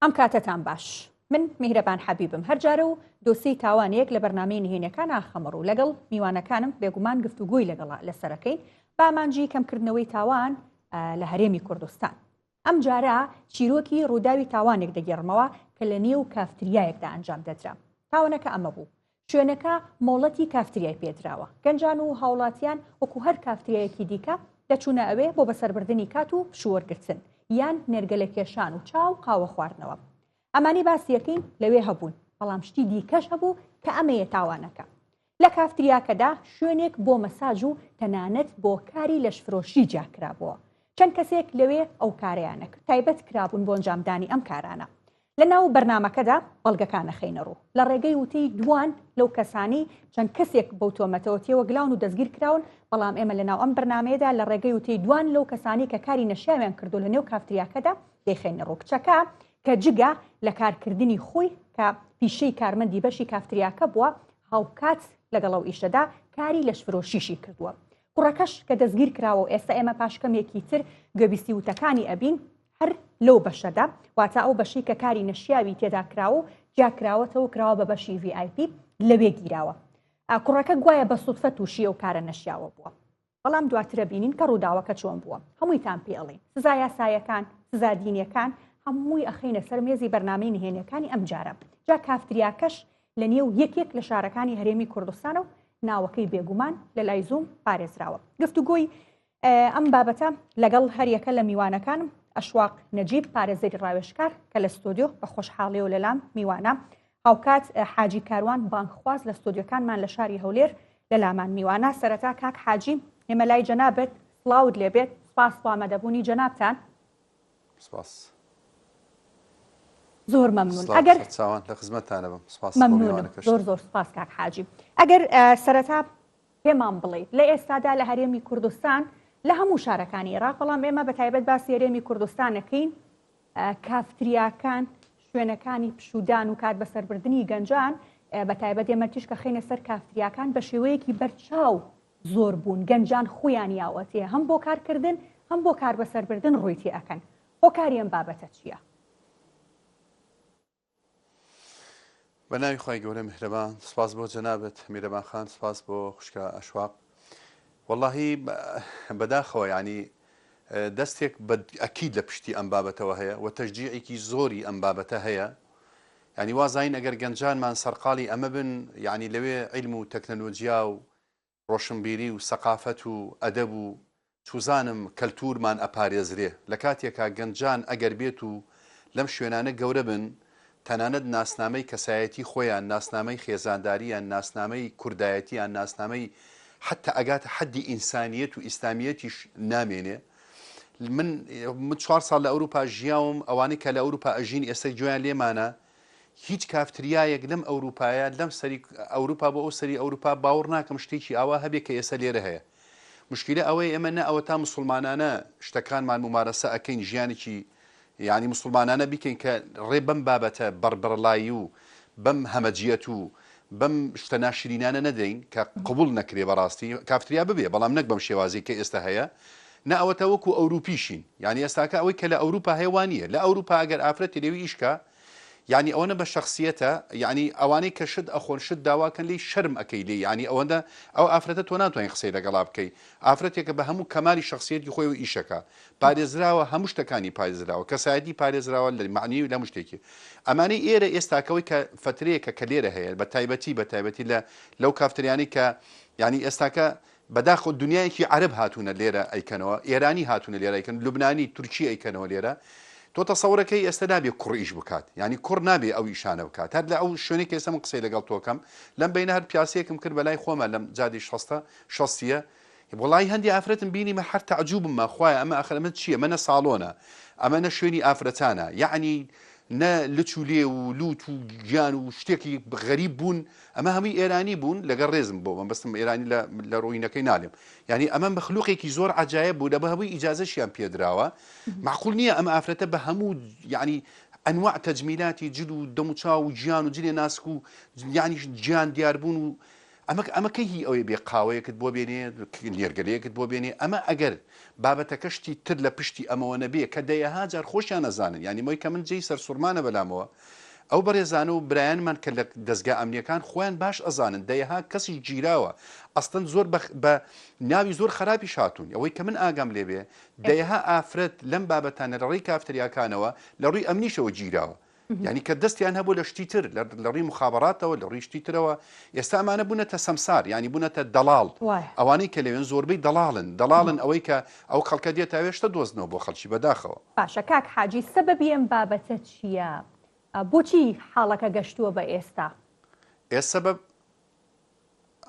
ئەم کاتتان باش من میهرەبان حەبیبم هەرجارە و دۆسی تاوانەیەک لە بەرنامەی نهێنیەکان ئاخەمەڕ و لەگەڵ میوانەکانم بێگومان گفتوگوی لەگەڵ لەسەرەکەی بامانجی کەمکردنەوەی تاوان لە هەرێمی کوردستان. ئەم جارە چیرۆکی ڕووداوی تاوانێک دەگەڕمەوە کە لە نێو کافتریایەکدا ئەنجام دەدرا. تاوانەکە ئەمە بوو. شوێنەکە مۆڵەتی کافتریای پێدراوە. گەنجان و هاوڵاتیان وەکو هەر کافتریایەکی دیکە دەچوونە ئەوێ بۆ بەسەربردننی کات و پشووەرگرتن یان نێرگەلە کێشان و چاو قاوە خواردنەوە. ئەمانی باسیەکەین لەوێ هەبوون، بەڵام شتی دیکەش هەبوو کە ئەمەیە تاوانەکە. لە کافتریاکەدا شوێنێک بۆ مەساژ و تەنانەت بۆ کاری لەشفرۆشی جاکرابووە. چەند کەسێک لەوێ ئەو کارەیانە کرد تایبەت کرابوون بۆ ئەنجامدانی ئەم کارانە. لە ناو بەرنامەکەدا بەڵگەکانە خەینە ڕوو لە ڕێگەی وتەی دوان لەو کەسانی چەند کەسێک بەو تۆمەتەوە تێوە گلاون و دەستگیر کراون، بەڵام ئێمە لە ناو ئەم بەرنمەیەدا لە ڕێگەی وتەی دوان لەو کەسانی کە کاری نەشیاویان کردو لە نێو کافتریاکەدا دەیخەینە ڕوو. کچەکە کە جگە لە کارکردنی خۆی کە پیشەی کارمەندی بەشی کافتریاکە بووە هاوکات لەگەڵەو ئیشەدا کاری لەشفرۆشیشی کردووە. کوڕەکەش کە دەستگیر کراوە و ئێستا ئێمە پاشکەمێکی تر گوێبیستی وتەکانی ئەبین هەر لەو بەشەدا واتە ئەو بەشی کە کاری نەشیاوی تێدا کراوە و جاکراوەتەوە کراوە بە بەشی VIP لەوێ گیراوە. کوڕەکە گوایە بە سوودفە تووشی ئەو کارە نەشیاوە بووە، بەڵام دواترە بینین کە ڕووداوەکە چۆن بووە. هەموویتان پێڵێن سزا یاسایەکان سزا دینیەکان هەمووی ئەخینە سەر مێزی بەرنامەی نهێنیەکانی ئەم جارە. جا کافتریاکەش لە نێو یەکێک لە شارەکانی هەرێمی کوردستانە و ناوەکەی بێگومان لە لای زووم پارێزراوە. گفتوگۆی ئەم بابەتە لەگەڵ هەریەکە لە میوانەکانم ئەشواق نەجیب پارێزەری ڕاوێژکار کە لە ستۆدیۆ بە خۆشحاڵی و لەلام میوانە، هاوکات حاجی کاروان بانکخواز لە ستۆدیۆکانمان لە شاری هەولێر لە لامان میوانە. سەرەتا کاک حاجی ئێمە لای جەنابەت سڵاوت لێبێت. سپاس بۆ ئامادەبوونی جەنابتان. سپاس. زۆر مەمنون. ئەگەر لە خزمەتتانە بم. سپاس. مەمنونم. زۆر سپاس کاک حاجی. ئەگەر سەرەتا پێمان بڵێیت لە ئێستادا لە هەرێمی کوردستان لە هەموو شارەکانی عێراق، بەڵام ئێمە بە تایبەت باسی هەرێمی کوردستانەکەین، کافتریاکان شوێنەکانی پشودان و کار بەسەربردننی گەنجان بە تایبەت ئێمە تیش کە خینە سەر کافتریاکان بە شێوەیەکی بەرچاو زۆر بوون. گەنجان خۆیان یاوەتێ هەم بۆ کارکردن هەم بۆ کار بەسەربردن ڕوویتی ئەەکەن. هۆکاری ئەم بابەتە چییە؟ بە ناوی خۆی گەورە میهرەبان. سپاس بۆ جەنابەت میرەبان خان، سپاس بۆ خوشکە ئەشواق. واللهی بەداخەوە ینی دەستێک ئەکید لە پشتی ئەم بابەتەوە هەیە و تەشجیعێکی زۆری ئەم بابەتە هەیە. ینی وازین ئەگەر گەنجانمان سەرقاڵی ئەمە بن، ینی لەوێ عیلم و تەکنەلۆجیا و ڕۆشنبیری و سەقافەت و ئەدەب و توزانم کەلتورمان ئەپارێزرێ. لە کاتێکا گەنجان ئەگەر بێت و لەم شوێنانە گەورە بن، تەنانەت ناسنامەی کەسایەتی خۆیان، ناسنامەی خێزانداریان، ناسنامەی کوردایەتیان، ناسنامەی حتى ئەگاتە حەدی ئینسانیەت و ئیسلامیەتیش نامێنێ. من 4 ساڵ لە ئەوروپا ژیاوم، ئەوانەی کە لە ئەوروپا ئەژین ئێستا گوێیان لێمانە هیچ کافتریایەک لەم ئەوروپایە لەم سەری ئەوروپا بۆ ئەو سەری ئەوروپا باوەڕ ناکەم شتێکی ئاوا هەبێت کە ئێستا لێرە هەیە. مشکلە ئەوەی ئێمە نە ئەوە تا مسلمانانە شتەکانمان ممارەسە ئەەکەین ژیانێکی ینی مسلمانانە بیکەین کە ڕێ بەم بابەتە بەربڕلایی و بەم هەمەجیەت و بەم شتە ناشرینانە نەدەین کە قبول نەکرێ بەڕاستی کافتریا ببێ، بەڵام نەک بەم شێوازی کە ئێستا هەیە. نە ئەوەتە وەکو ئەوروپیشین، ینی ئێستاکە ئەوەی کە لە ئەوروپا هێوانیە. لە ئەوروپا ئەگەر ئافرەتی لێوی ئیشکە ینی ئەوەنە بە شخصیەتە، ینی ئەوانەی کە شت ئەخۆن شت داواکەن لی شەرم ئەەکەی لێ، ینی ئەوەندە ئەو ئافرەتە تۆ ناتوانین قسەی لەگەڵا بکەی. ئافرەتێکە بە هەموو کەمالی شخصیەتی خۆی و ئیشەکە پارێزراوە، هەموو شتەکانی پارێزراوە، کەسایەتی پارێزراوە لە معنی و لە شتێکی. ئەمانەی ئێرە ئێستاکەوەی کە فترەیەکە کە لێرە هەیە بە تایبەتی لەو کافتریانی کە ینی ئێستاکە بەداخۆ دنیایەکی عەرب هاتوونە لێرە ئەیکەنەوە، ئێرانی هاتوونە لێرە ئەیکەن، لوبنانی تورکی ئەیکەنەوە لێرە. تۆ تەسەوڕەکەی ئێستا نابێ کوڕ ئیش بکات، ینی کوڕ نابێ ئەو ئیشانە بکات. هەر لە ئەو شوێنێک ئێستا من قسەی لەگەڵ تۆکەم لەم بینە هەر پیاسەیەکم کرد بەلای خۆمە لەم جادی شەستیە، وڵی هەندی ئافرەتم بینیمە هەر تەعجوبمە، خوایە ئەمە ئەخر ئەمە چییە؟ ئەمە نە ساڵۆنە، ئەمە نە شوێنی ئافرەتانە، یعنی نە لچ و لێ و لوت و گیان و شتێکی غەریب بوون. ئەمە هەمووی ئێرانی بوون لەگەڵ ڕێزم بۆ من بەستم ئێرانی لە ڕووینەکەی نالێم. ینی ئەمە مەخلوقێکی زۆر عجایب بوو، لە بە هەمووی ئیجازەشیان پێدراوە. معقول نییە ئەمە ئافرەتە بە هەموو ینی ئەنواع تەجمیلاتی جل و دەم و چاو و گیان و جلێ ناسک و ینی گیان دیاربوون و ئەمە کەی هی ئەوەی بێ قاوەیەکت بۆ بێنێ نێرگەلەیەکت بۆ بێنێ ئەمە ئەگەر بابەتەکەشتی تر لە پشتی ئەمەوە نەبێ کە دەیەها جار خۆشیان نەزانن ینی مۆی کە من جێی سەر سوورمانە بەلامەوە ئەو بەڕێزانە و برایانمان کە لە دەستگا ئەمنیەکان خۆیان باش ئەزانن دەیەها کەسی گیراوە ئەستن زۆر بە ناوی زۆر خراپی شاتون ئەوەی کە من ئاگام لێبێ دەیەها ئافرەت لەم بابەتانە لە ڕێی کافتریاکانەوە لە ڕووی ئەمنیشەوە گیراوە ینی کە دەستیان هەبوو لە شتی تر لە ڕووی مخابڕاتەوە لە ڕووی شتی ترەوە ئێستا ئەمانە بوونەتە سەمسار ینی بوونەتە دەڵاڵ ئەوانەی کە لەوێن زۆربەی دەڵاڵن ئەوەی کە ئەو خەڵکە دێت تاوێشتە دۆزنەوە بۆ خەڵکی بەداخەوە باشە کاک حاجی سەبەبی ئەم بابەتە چییە؟ بۆچی حاڵەکە گەشتووە بە ئێستا؟ سەبەب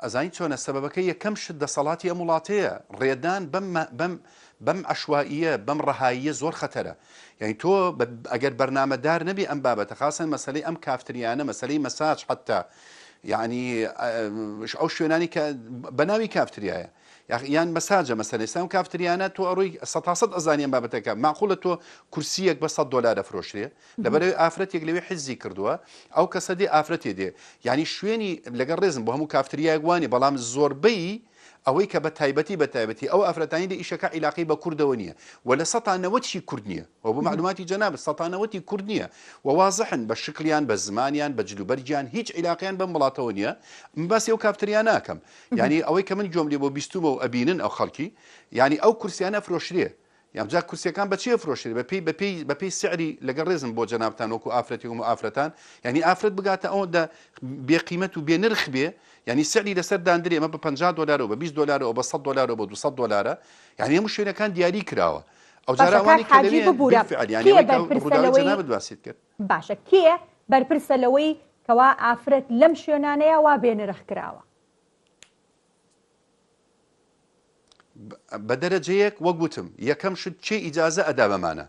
ئەزانی چۆنە سەبەبەکە یەکەم شت دەسەڵاتی ئەم وڵاتەیە ڕێدان بەم عشوائیە بەم ڕەهاییە زۆر خەتەرە یعنی تۆ ئەگەر بەرنامەدار نەبی ئەم بابەتە خاسن مەسلەی ئەم کافتریانە مەسلەی مەساج حتا یعنی ئەو شوێنانی کە بەناوی کافتریایە یان مەساجە مەسەلەی سام کافتریانە تۆ ئەڕووی 100 ئەزانیان بابەتەکە معقولە تۆ کورسیەک بە $100 فرۆشتێ لەبەرەوەی ئافرەتێک لەوێ حیزی کردووە ئەو کەسە دێ ئافرەتێ دێ ینی شوێنی لەگەڵ ڕێزم بۆ هەموو کافتریایەک وانێ بەڵام زۆربەی ئەوەی کە بە تایبەتی ئەو ئافرەتانی لە ئیشەکە عیلاقی بە کوردەوە نییە و لە 190 کورد نییە و بۆ معلوماتی جەناب 190 کورد نییە و وازحن بە شکلیان بە زمانیان بە جلوبەرجیان هیچ عیلاقیان بەم وڵاتەوە نییە باسی ئەو کافتریان ناکەم ینی ئەوەی کە من گوێم لێ بۆ بیستومە و ئەبینن ئەو خەڵکی ینی ئەو کورسیانە فرۆشرێ یامجا کورسیەکان بەچیە فرۆشرێ بەپێی سعری لەگەڵ ڕێزم بۆ جەنابتان وەکو ئافرەتی و ئافرەتان ینی ئافرەت بگاتە ئەوەدا بێقیمەت و بێنرخ بێ ینی سعری لەسەر دانرێ ئەمە بە $50 و بە $20 و بە $100 و بە $200 ینی هەموو شوێنەکان دیاری کراوە ئەو جاراوانی کە باسیت کرد باشە کێ بەرپرسە لەوەی کەوا ئافرەت لەم شوێنانەیە وا بێنرخ کراوە بە دەرەجەیەک وەک گوتم یەکەم شت چێ ئیجازە ئەدا بەمانە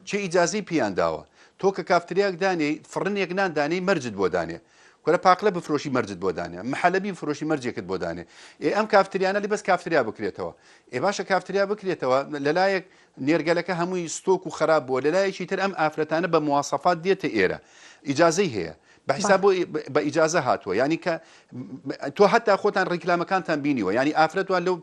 چێ ئیجازەی پیان داوە تۆ کە کافتریاک دانێ فرنێک نان دانەی مەرجت بۆ دانێ کورە پاقلە بفرۆشی مەرجت بۆ دانێ محەلەبی فرۆشی مەرجێکت بۆ دانێ ئەم کافتریانە لی بەس کافتریا بکرێتەوە باشە کافتریا بکرێتەوە لەلایەک نێرگەلەکە هەمووی ستۆک و خراپ بووە لەلایەکی تر ئەم ئافرەتانە بە مواسەفات دێتە ئێرە ئیجازەی هەیە بەحساب بە ئیجازە هاتووە ینی کە تۆ هەتا خۆتان ڕیکلامەکانتان بینیوە ینی ئافرەتوان لەو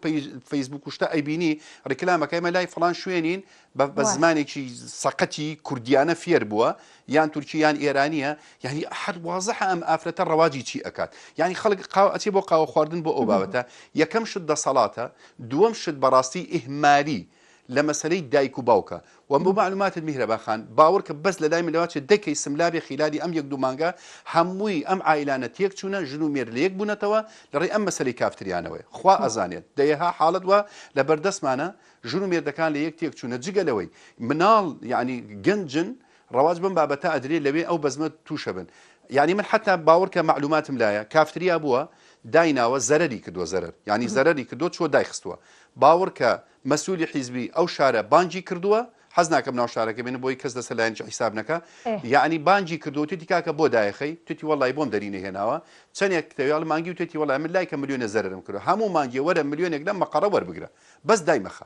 فەیسبوک شتە ئەیبینی ڕیکلامەکەی لای فڵان شوێنین بە زمانێکی سەقەتی کوردیانە فێر بووە یان تورکی یان ئێرانیە یعنی هەر وازەح ئەم ئافرەتە ڕەواجی چی ئەکات ینی خەڵک ئەچێ بۆ قاوە خواردن بۆ ئەو بابەتە یەکەم شت دەسەڵاتە دووەم شت بەڕاستی ئیهمالی لە مەسلەی دایک و باوکە و بۆ معلوماتت میهرەباخان باوەڕ کە بەس لە لای ملەوەچێت دەکەی سملابی خیلالی ئەم یەک دوو مانگە هەمووی ئەم عائیلانە تێک چوونە ژن و مێر لە یەک بوونەتەوە لەڕێی ئەم مەسلەی کافتریانەوەی خوا ئەزانێت دەیەها حاڵت وە لە بەردەستمانە ژن و مێردەکان لە یەک تێک چوونە جگەلەوەی مناڵ یعنی گەنجن ڕەواج بم بابەتە ئەدرێ لەوێ ئەو بەزمە تووشە بن یعنی من حتا باوەڕ کە معلوماتم لایە کافتریا بووە دایناوە زەرەری کردووە زەرەر ینی زەرەری کردو چۆ دایخستووە باوەڕ کە مەسئولی حیزبی ئەو شارە بانجی کردووە حەز ناکەم ناو شارەکە بێنە بۆی کەس دەسە لایەن حیساب نەکە یعنی بانجی کردو توتی کاکە بۆ دایخەی توتی وەڵای بۆم دەرینە هێناوە چەندێک تەویاڵ مانگی و توتی وەڵای من لایکە ملیۆنە زەرم کردو هەموو مانگی وەرە ملیۆنێک لەم مەقەڕە وەربگرە بەس دایمەخە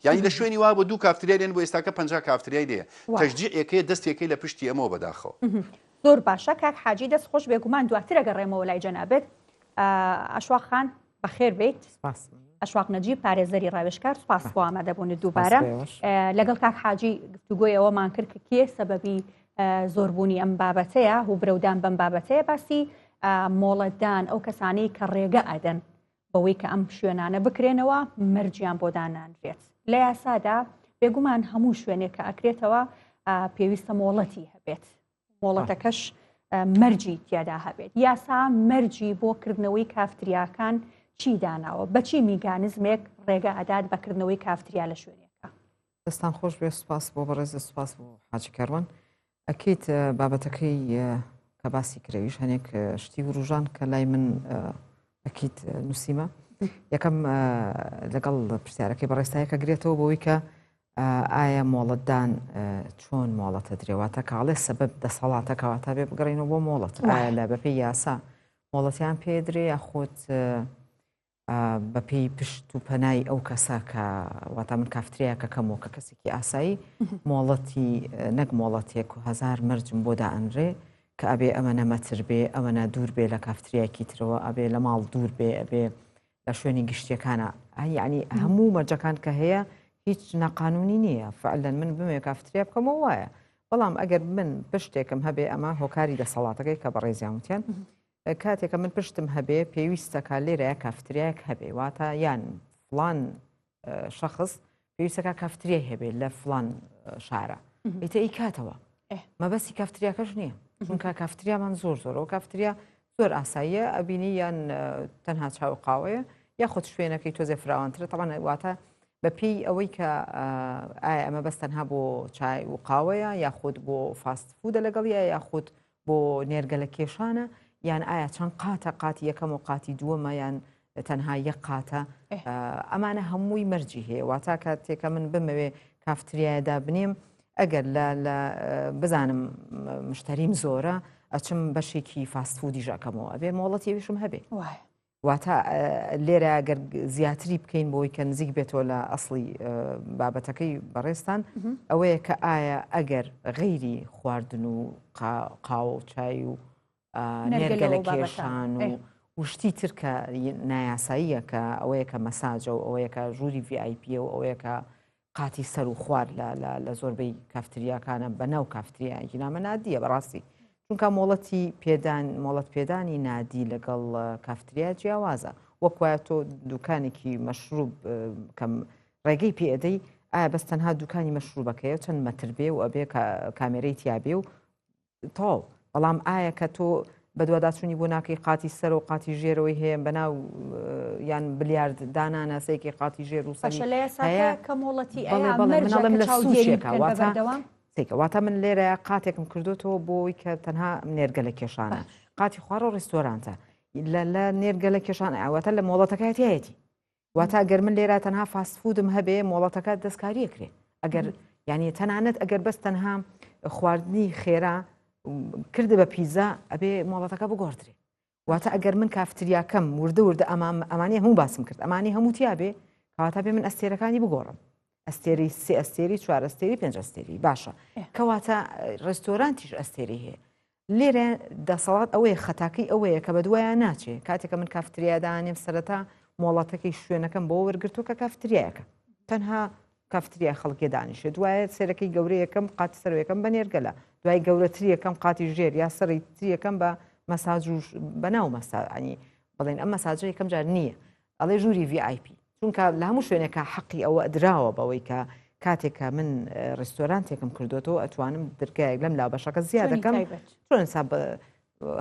یعنی لە شوێنی وا بۆ دوو کافتریای لێن بۆ ئێستاکە 50 کافتریای لێە تەشجیعەکەی دەستێکەکەی لە پشتی ئەمەوە بەداخەوە زۆر باشە کاک حاجی دەست خۆش بێگومان دواتر ئەگەڕێمەوە لای جەنابەت ئەشواق خان بەخێر بێت ئەشواق نەجیب پارێزەری ڕاوێژکار سوپاس بۆ ئامادەبوونت دووبارە لەگەڵ کاک حاجی گفتوگۆی ئەوەمان کرد کە کێ سەبەبی زۆربوونی ئەم بابەتەیە و برەودان بەم بابەتەیە باسی مۆڵەتدان ئەو کەسانەی کە ڕێگە ئەدەن بەوەی کە ئەم شوێنانە بکرێنەوە مەرجیان بۆ دانانرێت لە یاسادا بێگومان هەموو شوێنێک کە ئەکرێتەوە پێویستە مۆڵەتی هەبێت مۆڵەتەکەش مەرجی تیادا هەبێت یاسا مەرجی بۆ کردنەوەی کافتریاکان چی داناوە بەچی میگانزمێک ڕێگە ئەدات بەکردنەوەی کافتریا لە شوێنێکە دەستان خۆش بێ سوپاس بۆ بەڕێز سوپاس بۆ حاجی کاروان ئەکیت بابەتەکەی کە باسی کرێویش هەنێک شتی و ڕوژان کە لای من ئەکیت نووسیمە یەکەم لەگەڵ پرسیارەکەی بەڕێستایەکە گرێتەوە بۆی کە ئایا مۆڵەتدان چۆن مۆڵەتە درێواتە کاڵێ سەبەب دەسەڵاتەکەوە تا بێ بگەڕێنەوە بۆ مۆڵەت لە بەپێی یاسا مۆڵەتیان پێدرێ یاخۆت بەپێی پشت و پەنای ئەو کەسە کە واتە من کافتریاکە کەمەوە کە کەسێکی ئاسایی مۆڵەتی نەک مۆڵەتێک و هەزار مەرجم بۆ دائەنرێ کە ئەبێ ئەمەنە مەتر بێ ئەمەنە دوور بێ لە کافتریایەکی ترەوە ئەبێ لە ماڵ دوور بێ ئەبێ لە شوێنی گشتیەکانە ینی هەموو مەرجەکان کە هەیە هیچ ناقانونی نییە فعلەن من بمێ کافتریا بکەمەوە وایە بەڵام ئەگەر من پشتێکم هەبێ ئەمە هۆکاری دەسەڵاتەکەی کە بەڕێزیاموتیان کاتێکە من پشتم هەبێ پێویستەکە لێرەیە کافتریایەک هەبێ واتە یان فڵان شەخص پێویستەکە کافتریای هەبێ لە فڵان شارە ئیتە ئی کاتەوە مەبەستی کافتریاکەش نییە چونکە کافتریامان زۆر زۆرەوە کافتریا زۆر ئاساییە ئەبینی یان تەنها چاو قاوەیە یا خۆت شوێنەکەی تۆزێ فراوانترە تەڵان واتە بەپێی ئەوەی کە ئایا ئەمە بەس تەنها بۆ چای و قاوەیە یاخود بۆ فاست فودە لەگەڵیە یاخود بۆ نێرگەلە کێشانە یان ئایا چەند قاتە قاتی یەکەم و قاتی دووەمە یان تەنها یەک قاتە ئەمانە هەمووی مەرجی هەیە واتە کاتێکە من بمەوێ کافتریایەدا بنێم ئەگەر لە بزانم مشتریم زۆرە ئەچم بەشێکی فاست فودی ژەکەمەوە ئەبێ مۆڵەتیەویشم هەبێ واتە لێرە ئەگەر زیاتری بکەین بۆی کە نزیک بێتەوە لە ئەسڵی بابەتەکەی بەڕێستان ئەوەیە کە ئایا ئەگەر غەیری خواردن و قاوە و چای و نێرگەلە کێشان و وشتی تر کە نایاساییە کە ئەوەیە کە مەساجە و ئەوەیە کە ژووری VIP و ئەوەیە کە قاتی سەر و خوار لە زۆربەی کافتریاکانە بەناو کافتریایەکی نامە نادیە بەڕاستی چونکە مۆڵەت پێدانی نادی لەگەڵ کافتریا جیاوازە وەکوایە تۆ دوکانێکی مەشروب کەم ڕێگەی پێدەی ئایا بەس تەنها دوکانی مەشروبەکەیە چەند مەتر بێ و ئەبێ کامێرەی تیابێ و تاو بەڵام ئایا کە تۆ بە دوواداچوونی بۆ ناکەی قاتی سەر و قاتی ژێرەوەی هەیە بەناو یان بلیارد دانانە سەیەکی قاتی ژێر و واتە من لێرە قاتێکم کردوتەوە بۆی کە تەنها نێرگەلە کێشانە قاتی خوارە و ڕێستۆرانتە لە نێرگەلە کێشان ئاواتە لە مۆڵەتەکەتیایەتی واتە گەر من لێرە تەنها فاستفودم هەبێ مۆڵەتەکە دەستکاریە کرێ ئەگەر ینی تەنانەت ئەگەر بەس تەنها خواردنی خێرا کردە بە پیزا ئەبێ مۆڵەتەکە بگۆڕدرێ واتە ئەگەر من کافتریاکەم وردە ئەمانی هەموو باسم کرد ئەمانی هەموو تیابێ کەواتە بێ من ئەستێرەکانی بگۆڕم ئەستێری سێ ئەستێری 4 ئەستێری 5 ئەستێری باشە کەواتە ڕێستۆرانتیش ئەستێری هەیە لێرە دەسەڵات ئەوەیە خەتاکەی ئەوەیە کە بە دوایان ناچێ کاتێکە من کافتریادانێم سەرەتا مۆڵەتەکەی شوێنەکەم بۆ وەرگرتو کە کافتریایەکە تەنها کافتریا خەڵکی دانیشێت دوایە سێرەکەی گەورەیەکەم قاتی سەرەوەیەکەم بە نێرگەلە دوای گەورەتریەکەم قاتی ژێر یا سەری تریەکەم بە مەساج و بەناو مەساعنی بڵێن ئەم مەساجە یەکەم جار نییە ئەڵێ ژووری VIP چونکە لە هەموو شوێنێکە حەقی ئەوە ئەدراوە بەوەی کە کاتێکە من ڕێستۆرانتێکم کردوەوە ئەتوانم دەرگایەک لەم لا بەشەکە زیاد دەکەم چۆن حساب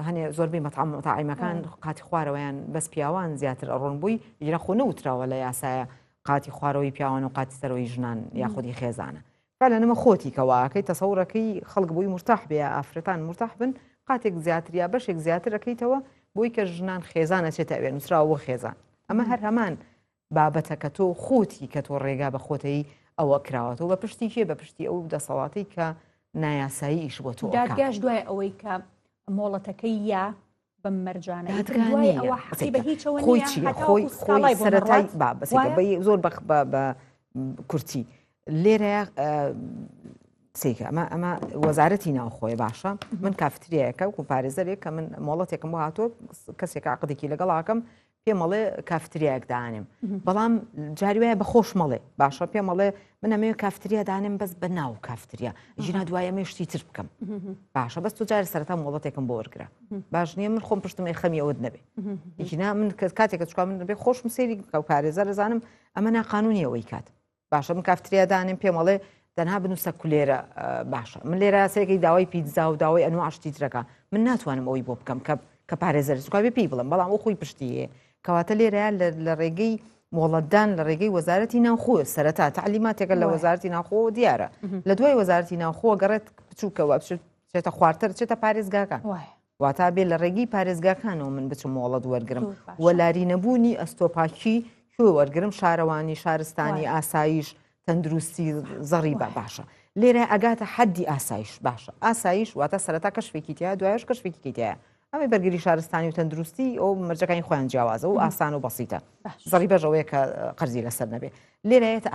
هەنێ زۆربەی مەتاعیمەکان قاتی خوارەوەیان بەس پیاوان زیاتر ئەڕۆن بووی ژنە خۆ نەوتراوە لە یاسایە قاتی خوارەوەی پیاوان و قاتی سەرەوەی ژنان یاخودی خێزانە فعلا نەمە خۆتی کەواکەی تەسەوڕەکەی خەڵک بووی مرتاح بێ ئافرەتان مرتاح بن قاتێک زیاتر یا بەشێک زیاترەکەیتەوە بۆی کە ژنان خێزانە چێتە ئەوێ نووسراوە خێزان ئەمە هەر هەمان بابەتەکە تۆ خۆتی کە تۆ ڕێگا بە خۆتەی ئەوە کراوەتەوە بە پشتی کێ بە پشتی ئەو دەسەڵاتی کە نایاسایی ئیش بۆ تۆ دادگاش دوای ئەوەی کە مۆڵەتەکەی یا بەم مەرجانە خۆی سەرەتای بەسێکە زۆر بە کورتی لێرە سێکە ئەمە وەزارەتی ناوخۆی باشە من کافتریایەکە و پارێزەرێک کە من مۆڵەتێکم بۆ هاتۆ کەسێک عقدێکی لەگەڵاکەم پێمەڵێ کافتریایەک دانێم بەڵام جاری وایە بە خۆش مەڵێ باشە پێمەڵێ من ئەمێ کافتریا دانێم بەس بە ناو کافتریا ژینا دوایە ئەمێ شتی تر بکەم باشە بەس تۆ جارە سەرەتا مۆڵەتێکم بۆ وەرگرا باش نییە من خۆم پشتم خەمی ئەوت نەبێ یکینا من کاتێکە چکا من بێ خۆشم سێری ئەو پارێزەر زانم ئەمە ناقانونی ئەوەی کات باشە من کافتریا دانێم پێمەڵێ تەنها بنووسە کولێرە باشە من لێرە سێکی داوای پیتزا و داوای ئەنواع شتی ترەکە من ناتوانم ئەوەی بۆ بکەم کە پارێزەر چکا بێ پێی بڵم بەڵام ئەو خۆی پشتیە کەواتە لێرەیە لە ڕێگەی مۆڵەتدان لە ڕێگەی وەزارەتی ناوخۆ سەرەتا تعلیماتێکە لە وەزارەتی ناوخۆ دیارە لە دوای وەزارەتی ناوخۆ گەڕێت بچووکەوە چێتە خواردتر چێتە پارێزگاکان واتا بێ لە ڕێگەی پارێزگاکانەوە من بچم مۆڵەت وەرگرم وەلاری نەبوونی ئەستۆپاکی کوێ وەرگرم شارەوانی شارستانی ئاسایش تەندروستی زەڕی باشە لێرە ئەگاتە حەدی ئاسایش باشە ئاسایش واتە سەرەتا کەشفێکی تایە دوایش کەشفێکی تایە ئەمە بەرگری شارستانی و تەندروستی ئەو مەرجەکانی خۆیان جیاوازە و ئاسان و بەسیتە زەڕی بەژەوەیە کە قەرزی لەسەر نەبێ لێرەیەتە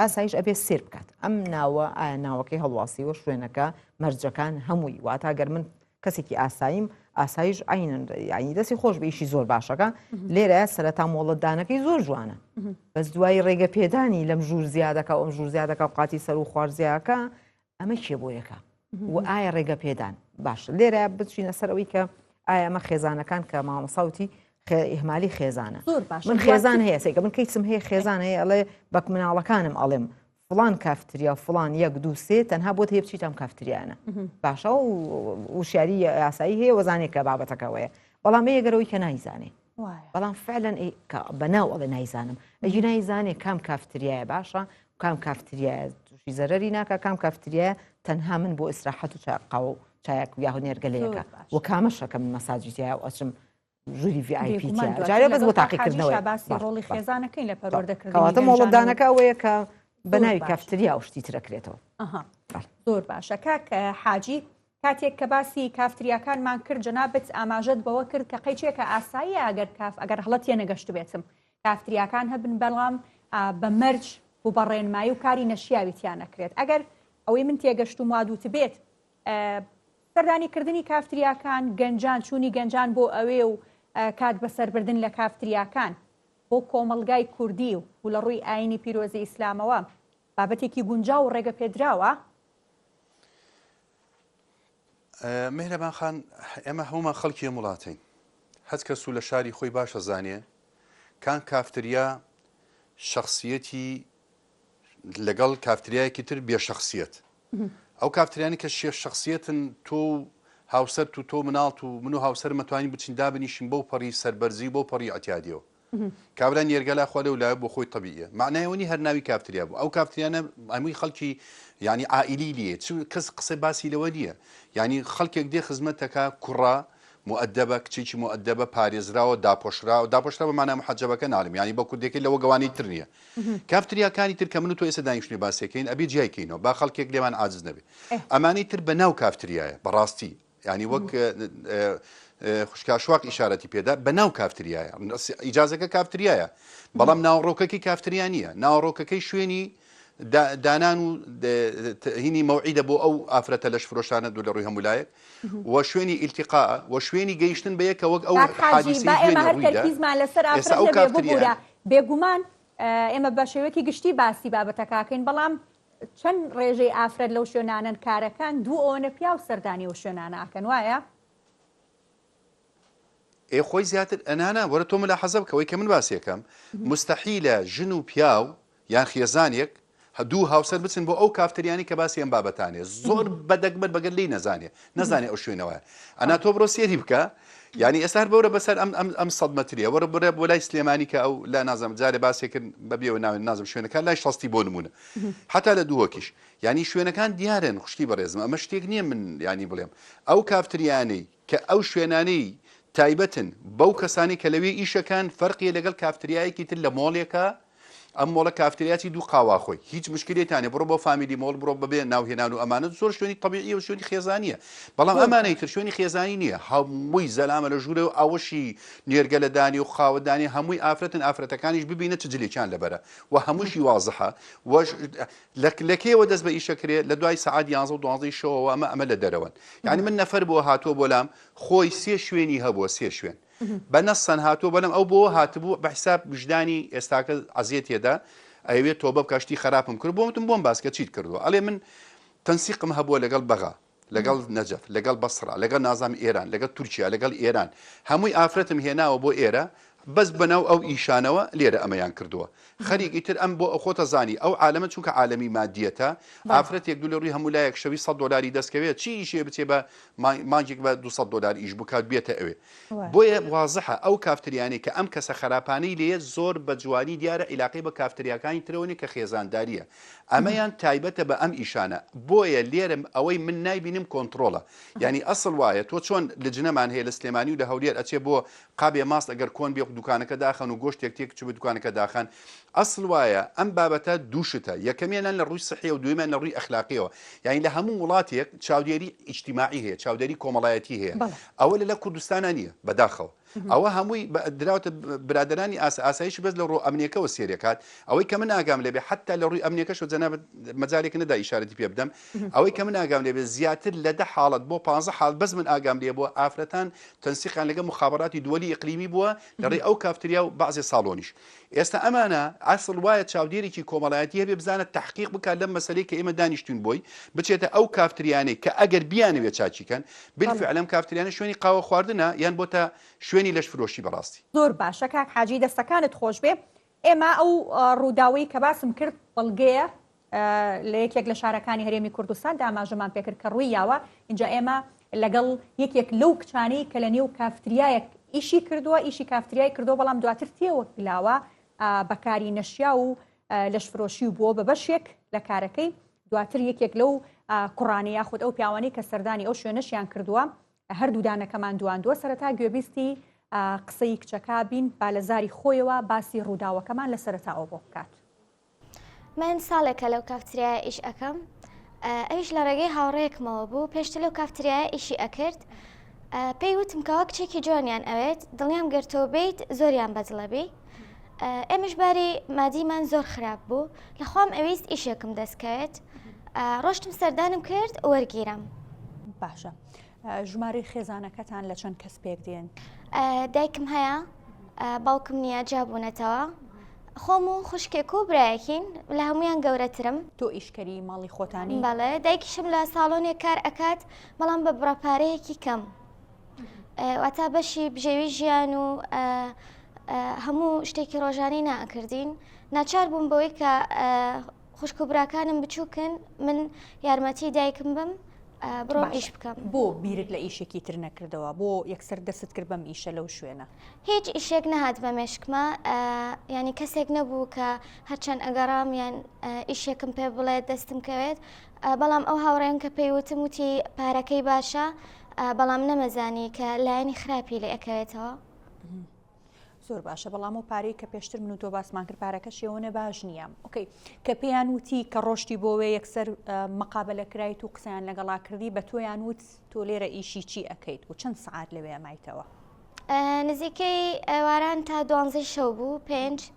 ئاسایش ئەبێ سێر بکات ئەم ناوە ئایا ناوەکەی هەڵواسیوە شوێنەکە مەرجەکان هەمووی واتە گەر من کەسێکی ئاساییم ئاسایش عینن ینی دەستی خۆش بە ئیشی زۆر باشەکە لێرە سەرەتا مۆڵەتدانەکەی زۆر جوانە بەس دوای ڕێگە پێدانی لەم ژوور زیادەکە ئەم ژوور زیادەکە و قاتی سەر و خوارزیاکە ئەمە چێ بۆ یەکە و ئایا ڕێگە پێدان باشە لێرە بچینە سەرەوەی کە ئایا ئەمە خێزانەکان کە مامەساوتی ئیهمالی خێزانە من خێزان هەیە سێکە من کەیسم هەیە خێزان هەیە ئەڵێ بەک مناڵەکانم ئەڵێم فلان کافتریا فلان یەک دوو سێ تەنها بۆت هەیە بچیت ئەم کافتریانە باشە و وشیاری یاسایی هەیە وەزانێت کە بابەتەکەوەیە بەڵام ئەگەرەوەی کە نایزانێ بەڵام فعلەن بەناو ئەڵێ نایزانم ئەجی نایزانێ کام کافتریایە باشە کام کافتریایە تووشی زەرەری ناکە کام کافتریایە تەنها من بۆ ئیسراحەت و قاو چایەک و یاهو نێرگەلەیەکە و کامەشەکە من مەساجیتایە و ئەچم ژووری VIP جارێ بەس بۆ تاقیکردنەوەی باسی ڕۆڵی خێزانەکەین لە پەروەردەکردنی کەواتە مۆڵەتدانەکە ئەوەیە کە بەناوی کافتریا و شتی ترەکرێتەوە زۆر باشە کاکە حاجی کاتێک کە باسی کافتریاکانمان کرد جەنابەت ئاماژەت بەوە کرد کە قەیچێکە ئاساییە ئەگەر هەڵەت نەگەشت بێتم کافتریاکان هەبن بەڵام بە مەرج و بە ڕێنمایی و کاری نەشیاویتیان نەکرێت ئەگەر ئەوەی من تێگەشت و مادووت بێت سەردانیکردنی کافتریاکان گەنجان چوونی گەنجان بۆ ئەوێ و کات بەسەربردن لە کافتریاکان بۆ کۆمەلگای کوردی و لە ڕووی ئاینی پیرۆزی ئیسلامەوە بابەتێکی گونجاو و ڕێگە پێدراوە مهرەبان خان ئێمە هەمومان خەڵکی وڵاتین هەست کەس و لە شاری خۆی باشە زانێ کان کافتریا شخصیەتی لەگەڵ کافتریایەکی تر بێ شخصیت ئەو کافتریانی کە شخصیەتن تۆ هاوسەر و تۆ مناڵ و من و هاوسەر مەتوانین بچین دابنیشین بەو پەڕی سەربەرزی بۆ پەڕی ئەتیادیەوە کابران یێرگەلا خوا لەولایە بۆ خۆی طبیعیە معنایەوەنی هەر ناوی کافتریا بوو ئەو کافتریانە هەمووی خەڵکی ینی عائیلی لێ کەس قسە باسی لەوە نییە ینی خەڵکێک دێ خزمەتەکە کوڕا مؤدبە کچێکی مؤدبە پارێزراوە داپۆشراوە بەمانە محەجەبەکە ناڵم ینی بە کوردێکی لەوە گەوانی تر نییە کافتریاکانی تر کە من و تۆ ئێستا دانیشتنی باسێکەین ئەبێ جیایکەینەوە با خەڵکێک لێوان عاجز نەبێ ئەمانی تر بە ناو کافتریایە بەڕاستی ینی وەک خوشکاشواق ئیشارەتی پێدا بە ناو کافتریایە ئیجازەکە کافتریایە بەڵام ناوڕۆکەکەی کافتریا نییە ناوڕۆکەکەی شوێنی دانان و هینی مەوعیدە بۆ ئەو ئافرەتە لەش فرۆشانە دوو لە ڕووی هەمولایەک و شوێنی ئیلتیقاء و شوێنی گەیشتن بە یەکە وەک ئەو حادیسەمان لەسەر ئافرەت بێگومان ئێمە بە شێوەیەکی گشتی باسی بابەتەکەکەین بەڵام چەند ڕێژەی ئافرەت لەو شوێنانن کارەکان دوو ئەوەنە پیا و سەردانی و شوێنانەکەن وایە خۆی زیاتر ئەنانە وەرە تۆ ملا حەزە بکەوەی کە من باسیەکەم مستەحیلە ژن و پیاو یان خێزانێک دوو هاوسەر بچن بۆ ئەو کافتریانی کە باسی ئەم بابەتانێ زۆر بەدەگمەر بەگەر لی نەزانێ ئەو شوێنەوە ئەنا تۆ بڕۆ سێری بکە ینی ئێستا بەورە بەسەر ئەم 100 مەتریە وەرە بڕێ بۆ لای سلێمانی کە ئەو لا نازم جارێ باسێکرد بەبێەوە ناوێن نازم شوێنەکان لای 60 بۆ نمونە حتا لە دووەکیش ینی شوێنەکان دیارن خوشکی بەڕێزم ئەمە شتێک نییە من ینی بڵێم ئەو کافتریانەی کە ئەو شوێنانەی تایبەتن بەو کەسانی کە لەوێ ئیشەکان فەرقیە لەگەڵ کافتریایەکی تر لە مۆڵێکە ئەم مۆڵە کافتریاتی دوو قاواخۆی هیچ مشکلێتانێ بڕۆ بۆ فامیلی مۆڵ بڕۆ بەبێ ناوهێنان و ئەمانە زۆر شوێنی طبیعی و شوێنی خێزانیە بەڵام ئەمانەی تر شوێنی خێزانی نییە هەمووی زەلامە لە ژوورە و ئاوەشی نێرگەلەدانی و خاوەدانی هەمووی ئافرەتەکانیش ببینە چ جلێکیان لەبەرە و هەمووشی وازحە لە کێوە دەست بە ئیشەکرێت لە دوای سەعات 11 و 12 شەوەوە ئەمە لە دەرەوەن یعنی من نەفەر بۆ هاتووە بۆ لام خۆی سێ شوێنی هەبووە سێ شوێن بە نەسەن هاتووە بەلەم ئەو بۆ هاتبوو بە حساب وجدانی ئێستاکە عەزیەتێدا ئەوێت تۆ بە کاشتی خراپم کرد بۆم باسکە چیت کردووە ئەڵێ من تەنسیقم هەبووە لەگەڵ بەغا لەگەڵ نەجەف لەگەڵ بەسڕا لەگەڵ نازام ئێران لەگەڵ تورکیا لەگەڵ ئێران هەمووی ئافرەتم هێناوە بۆ ئێرە بەس بەناو ئەو ئیشانەوە لێرە ئەمەیان کردووە خەریکی تر ئەم بۆ خۆتە زانی ئەو عالەمە چونکە عالەمی مادیەتە ئافرەتێک دوو لە ڕووی هەمولایەک شەوی $100 دەستکەوێت چی ئیشێ بچێ بە مانگێک بە $200 ئیش بکات بێتە ئەوێ بۆیە وازحە ئەو کافتریانی کە ئەم کەسە خراپانەی لێ زۆر بە جوانی دیارە عیلاقی بە کافتریاکانی ترەوەنی کە خێزانداریە ئەمەیان تایبەتە بە ئەم ئیشانە بۆیە لێرم ئەوەی من نایبینم کۆنتترۆلە ینی ئەسڵ وایە تۆ چۆن لە جنەمان هەیە لە سلێمانی و لە هەولێر ئەچێ بۆ قابێ ماست ئەگەر کۆن بێ دوکانەکە داخەن و گۆشتێک تێک چ بە دوکانەکە داخەن ئەسڵ وایە ئەم بابەتە دووشتە یەکەمیان لە ڕووی سحی و دوێمان لە ڕووی ئەخلاقیەوە یعنی لە هەموو وڵاتێک چاودێری ئیجتیماعی هەیە چاودێری کۆمەڵایەتی هەیە ئەوە لە کوردستانە نییە بەداخەوە ئەوە هەمووی دراوتە برادرانی ئاسایش بەس لە ڕۆ ئەمنیەکەەوە سێریەکات ئەوەی کە من ئاگام لێبێ حتا لە ڕووی ئەمنیەکەش و جەنابەت مەجارێک نەدا ئیشارەتی پێ بدەم ئەوەی کە من ئاگام لێبێ زیاتر لە 10 حاڵەت بۆ 15 حاڵ بەس من ئاگام لێ بووە ئافرەتان تەنسیقیان لەگە مخابراتی دووەلی ئیقلیمی بووە لەڕێی ئەو کافتریا و بەعزێ ساڵۆنیش ئێستا ئەمانە ئاسڵ وایە چاودێرێکی کۆمەڵایەتی هەبێ بزانە تحقیق بکات لەم مەسەلەی کە ئێمە دانیشتون بۆی بچێتە ئەو کافتریانەی کە ئەگەر بیانەوێ چاچیکەن بالفعل ئەم کافتریانە شوێنی قاوە خواردنە یان بۆتە شوێنی لەش فرۆشی بەڕاستی. زۆر باشە کاک حاجی دەستەکانت خۆش بێ. ئێمە ئەو ڕووداوەی کە باسم کرد بەڵگەیە لە یەکێک لە شارەکانی هەرێمی کوردستان داماژەمان پێکرد کە ڕووی یاوە اینجا ئێمە لەگەڵ یەکێک لەو کچانەی کە لە نێو کافتریایەک ئیشی کردووە ئیشی کافتریای کردو بەڵام دواتر تێوە گلاوە بەکاری نەشیا و لەش فرۆشی و بووە بە بەشێک لە کارەکەی دواتر یەکێک لەو کوڕانی یاخود ئەو پیاوانی کە سەردانی ئەو شوێنەشیان کردووە هەردوو دانەکەمان دواندووە سەرەتا گوێبیستی قسەی کچەکە بین بالەزاری خۆیەوە باسی ڕووداوەکەمان لە سەرەتا ئەو بۆ بکات. من ساڵێکە لەو کافتریای ئیش ئەەکەم ئەویش لە ڕێگەی هاوڕێکمەوە بوو پێشتر لەو کافتریای ئیشی ئەکرد پێی وتم کەوە کچێکی جوانیان ئەوێت دڵیان گرتەوە بیت زۆریان بەجڵەبی ئێمەش باری مادیمان زۆر خراپ بوو لەخوام ئەویست ئیشێکم دەستکەوێت ڕۆشتم سەردانم کرد وەرگیرم. باشە ژمارەی خێزانەکەتان لە چەند کەس پێک دێن؟ دایکم هەیە باوکم نییە جابوونەتەوە خۆم و خوشکێک و برایەکین لە هەمویان گەورەترم. تۆ ئیشکەری ماڵی خۆتانی؟ بەڵێ دایکیشم لە ساڵۆنێک کار ئەکات بەڵام بە بڕاپارەیەکی کەم واتا بەشی بژێوی ژیان و هەموو شتێکی ڕۆژانەی ناکردین ناچار بووم بەوەی کە خوشک و براکانم بچووکن من یارمەتی دایکم بم بڕۆم ئیش بکەم. بۆ بیرت لە ئیشێکی تر نەکردەوە بۆ یەکسەر دەست کرد بەم ئیشە لەو شوێنە؟ هیچ ئیشێک نەهات بە مێشکمە ینی کەسێک نەبوو کە هەرچەند ئەگەڕام یان ئیشێکم پێ بڵێت دەستم کەوێت بەڵام ئەو هاوڕێم کە پێیوتم وتی پارەکەی باشە بەڵام نەمەزانی کە لایەنی خراپی لێ ئەەکەوێتەوە. زۆر باشە بەڵام و پارەی کە پێشتر من و تۆ باسمان کرد پارەکە شێوەنە باش نییە. ئۆکەی کە پێیان وتی کە ڕۆشتی بۆوێ یەکسەر مەقابلە کرایت و قسەیان لەگەڵا کردی بە تۆیان وت تۆ لێرە ئیشی چی ئەەکەیت و چەند سعات لەوێ ئەمایتەوە؟ نزیکەی ئێواران تا 12 شەو بوو 5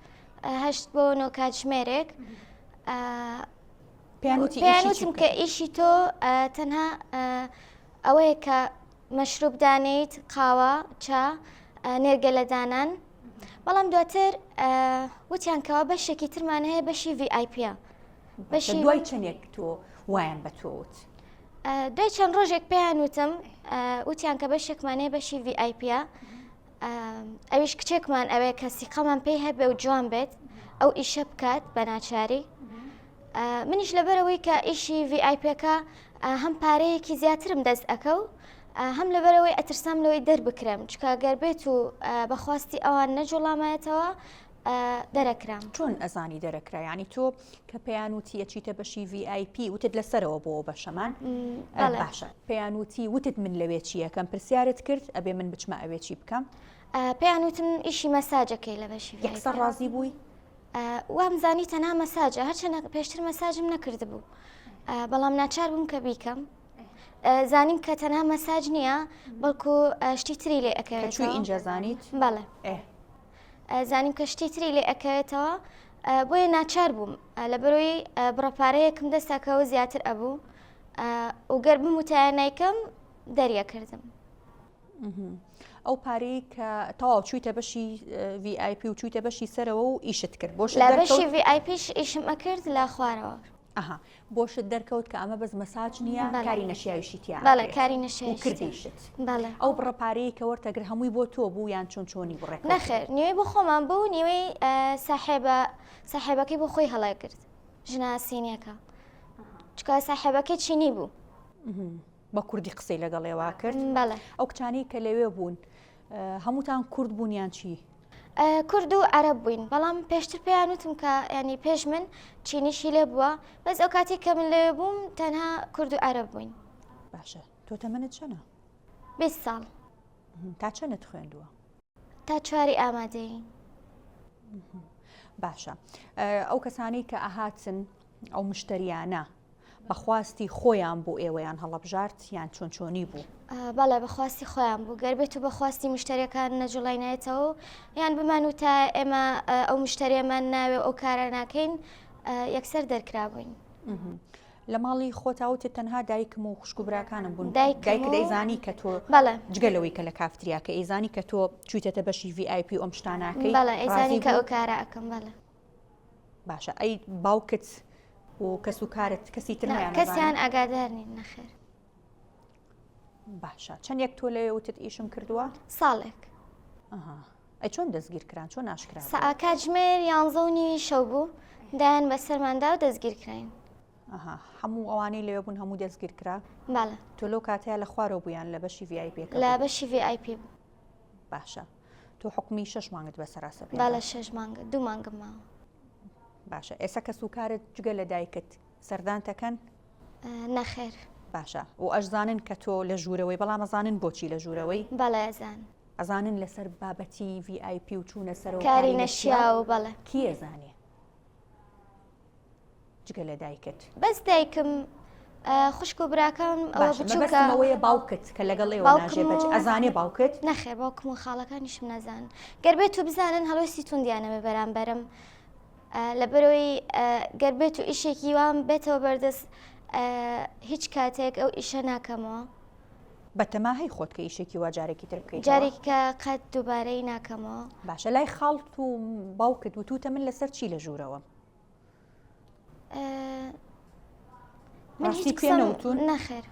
8 بۆ 9 کاتژمێرێک پێیانوتم کە ئیشی تۆ تەنها ئەوەیە کە مەشروب دانیت قاوە چا نێرگە لە دانان بەڵام دواتر وتیان کەەوە بەشێکی ترمان هەیە بەشی VIPە بەشی دوای چەندێک تۆ وایان بە تۆوت؟ دوای چەند ڕۆژێک پێیان وتم وتیان کە بەشێکمانەیە بەشی VIPە ئەویش کچێکمان ئەوەیە کە سیقەمان پێی هەبێ و جوان بێت ئەو ئیشە بکات بە ناچاری منیش لەبەرەوەی کە ئیشی VIPەکە هەم پارەیەکی زیاترم دەست ئەەکە و هەم لەبەرەوەی ئەترسام لەوەی دەربکرم چکە گەر بێت و بەخواستی ئەوان نەجوڵامایەتەوە دەرەکرام. چۆن ئەزانی دەرەکرا ینی تۆ کە پێیانوتی ئەچیتە بەشی VIP وتت لەسەرەوە بۆ بەشەمان باشە پێیانوتی وتت من لەوێ چیەکەم پرسیارت کرد ئەبێ من بچمە ئەوێ چی بکەم؟ پێیانوتم ئیشی مەساجەکەی لە بەشی یەکسەر ڕازی بووی؟ وامزانی تەنها مەساجە هەرچەند پێشتر مەساجم نەکرد بوو بەڵام ناچار بووم کە بیکەم زانیم کە تەنها مەساج نییە بەڵکو شتی تری لێ ئەەکەوێت. چوی اینجا زانیت؟ بەڵێ زانیم کە شتی تری لێ ئەەکەوێتەوە بۆیە ناچار بووم لەبەرەوەی بڕەپارەیەکم دەستەکەەوە زیاتر ئەبوو و گەر بموتایانایکەم دەریەکردم. ئەو پارەی کە تەواو چوویتە بەشی VIP و چوویتە بەشی سەرەوە و ئیشت کرد لە بەشی VIPش ئیشم ئەکرد لە خوارەوە. بۆشت دەرکەوت کە ئەمە بەس مەساج نییە کاری نەشیاویشی تیا؟ بەڵێ کاری نەشیاوی کردیشت. بەڵێ ئەو بڕەپارەی کە وەرتەگر هەمووی بۆ تۆ بوو یان چۆن چۆنی بڕێک؟ نەخێر نیوەی بۆ خۆمان بوو نیوەی ساحێبەکەی بۆ خۆی هەڵای کرد ژنە سینیەکە چکە ساحێبەکەی چینی بوو بە کوردی قسەی لەگەڵێوا کرد؟ بەڵێ. ئەو کچانی کە لەوێ بوون هەمووتان کورد بوونیان چی؟ کورد و عەرەب بووین بەڵام پێشتر پێیان وتم کە ینی پێش من چینیشی لێ بووە بەس ئەو کاتی کە من لەوێ بووم تەنها کورد و عەرەب بووین. باشە تۆ تەمەنت چەنە؟ 20 ساڵ. تا چەندت خوێندووە؟ تا 4 ئامادەیی. باشە ئەو کەسانی کە ئاهاتن ئەو مشتریانە بەخواستی خۆیان بۆ ئێوەیان هەڵەبژارد یان چۆن چۆنی بوو؟ بەڵێ بەخواستی خۆیان بوو گەربێت و بەخواستی مشتریەکان نەجوڵای نایێتەوە یان بمان و تا ئێمە ئەو مشتریەمان ناوێ ئەو کارە ناکەین یەکسەر دەرکرابووین. لە ماڵی خۆتاوتت تەنها دایکم و خوشک و براکانم بوون. دایک دەیزانی کە تۆ جگەلەوەی کە لە کافتریاکە ئەیزانی کە تۆ چویتەتە بەشی VIP ئەم شتاناکەی؟ بەڵێ ئەیزانی کە ئەو کارە ئەەکەم. بەڵێ باشە. ئەی باوکت و کەس و کارت کەسی تر کەسیان ئاگادار نین نەخێر. باشە. چەند یەک تۆ لەوێوتت ئیشم کردووە؟ ساڵێک. ئەی چۆن دەستگیر کران چۆن ناشکرا؟ کاتژمێر 11 شەو بوو دایان بەسەرماندا و دەستگیر کراین. هەموو ئەوانەی لەوێ بوون هەموو دەستگیر کرا؟ بەڵێ. تۆ لەو کاتەیە لە خوارەوە بوویان لە بەشی VIP؟ لە بەشی VIP بوو. باشە. تۆ حکمی 6 مانگت بەسەراسە پێ؟ بەڵێ 6 مانگە 2 مانگم ماوە. باشە. ئێستا کەس و کارت جگە لە دایکت سەردان تەکەن؟ نەخێر. باشە. و ئەشزانن کە تۆ لە ژوورەوەی بەڵام ئەزانن بۆچی لە ژوورەوەی؟ بەڵێ ئەزان. ئەزانن لەسەر بابەتی VIP و چوونە سەرەوە کاری نەشیا و بەڵێ. کی ئەزانێ؟ جگە لە دایکت؟ بەس دایکم خوشک و براکەم ئەوە بچووکەوەیە باوکت کە لەگەڵ ئێوە ناژێ بەچ ئەزانێ باوکت؟ نەخێر باوکم و خاڵەکانیشم نەزان. گەربێت و بزانن هەڵۆسی توندیانەمە بەرامبەرم لەبەرەوەی گەربێت و ئیشێکی وام بێتەوە بەردەست هیچ کاتێک ئەو ئیشە ناکەمەوە. بەتەماهی خۆت کە ئیشێکی وا جارێکی تر بکەیت؟ جارێکی کە قەت دووبارەی ناکەمەوە. باشە. لای خاڵت و باوکت وتوتە من لەسەر چی لە ژوورەوە؟ من هیچ قسەم نەخێر.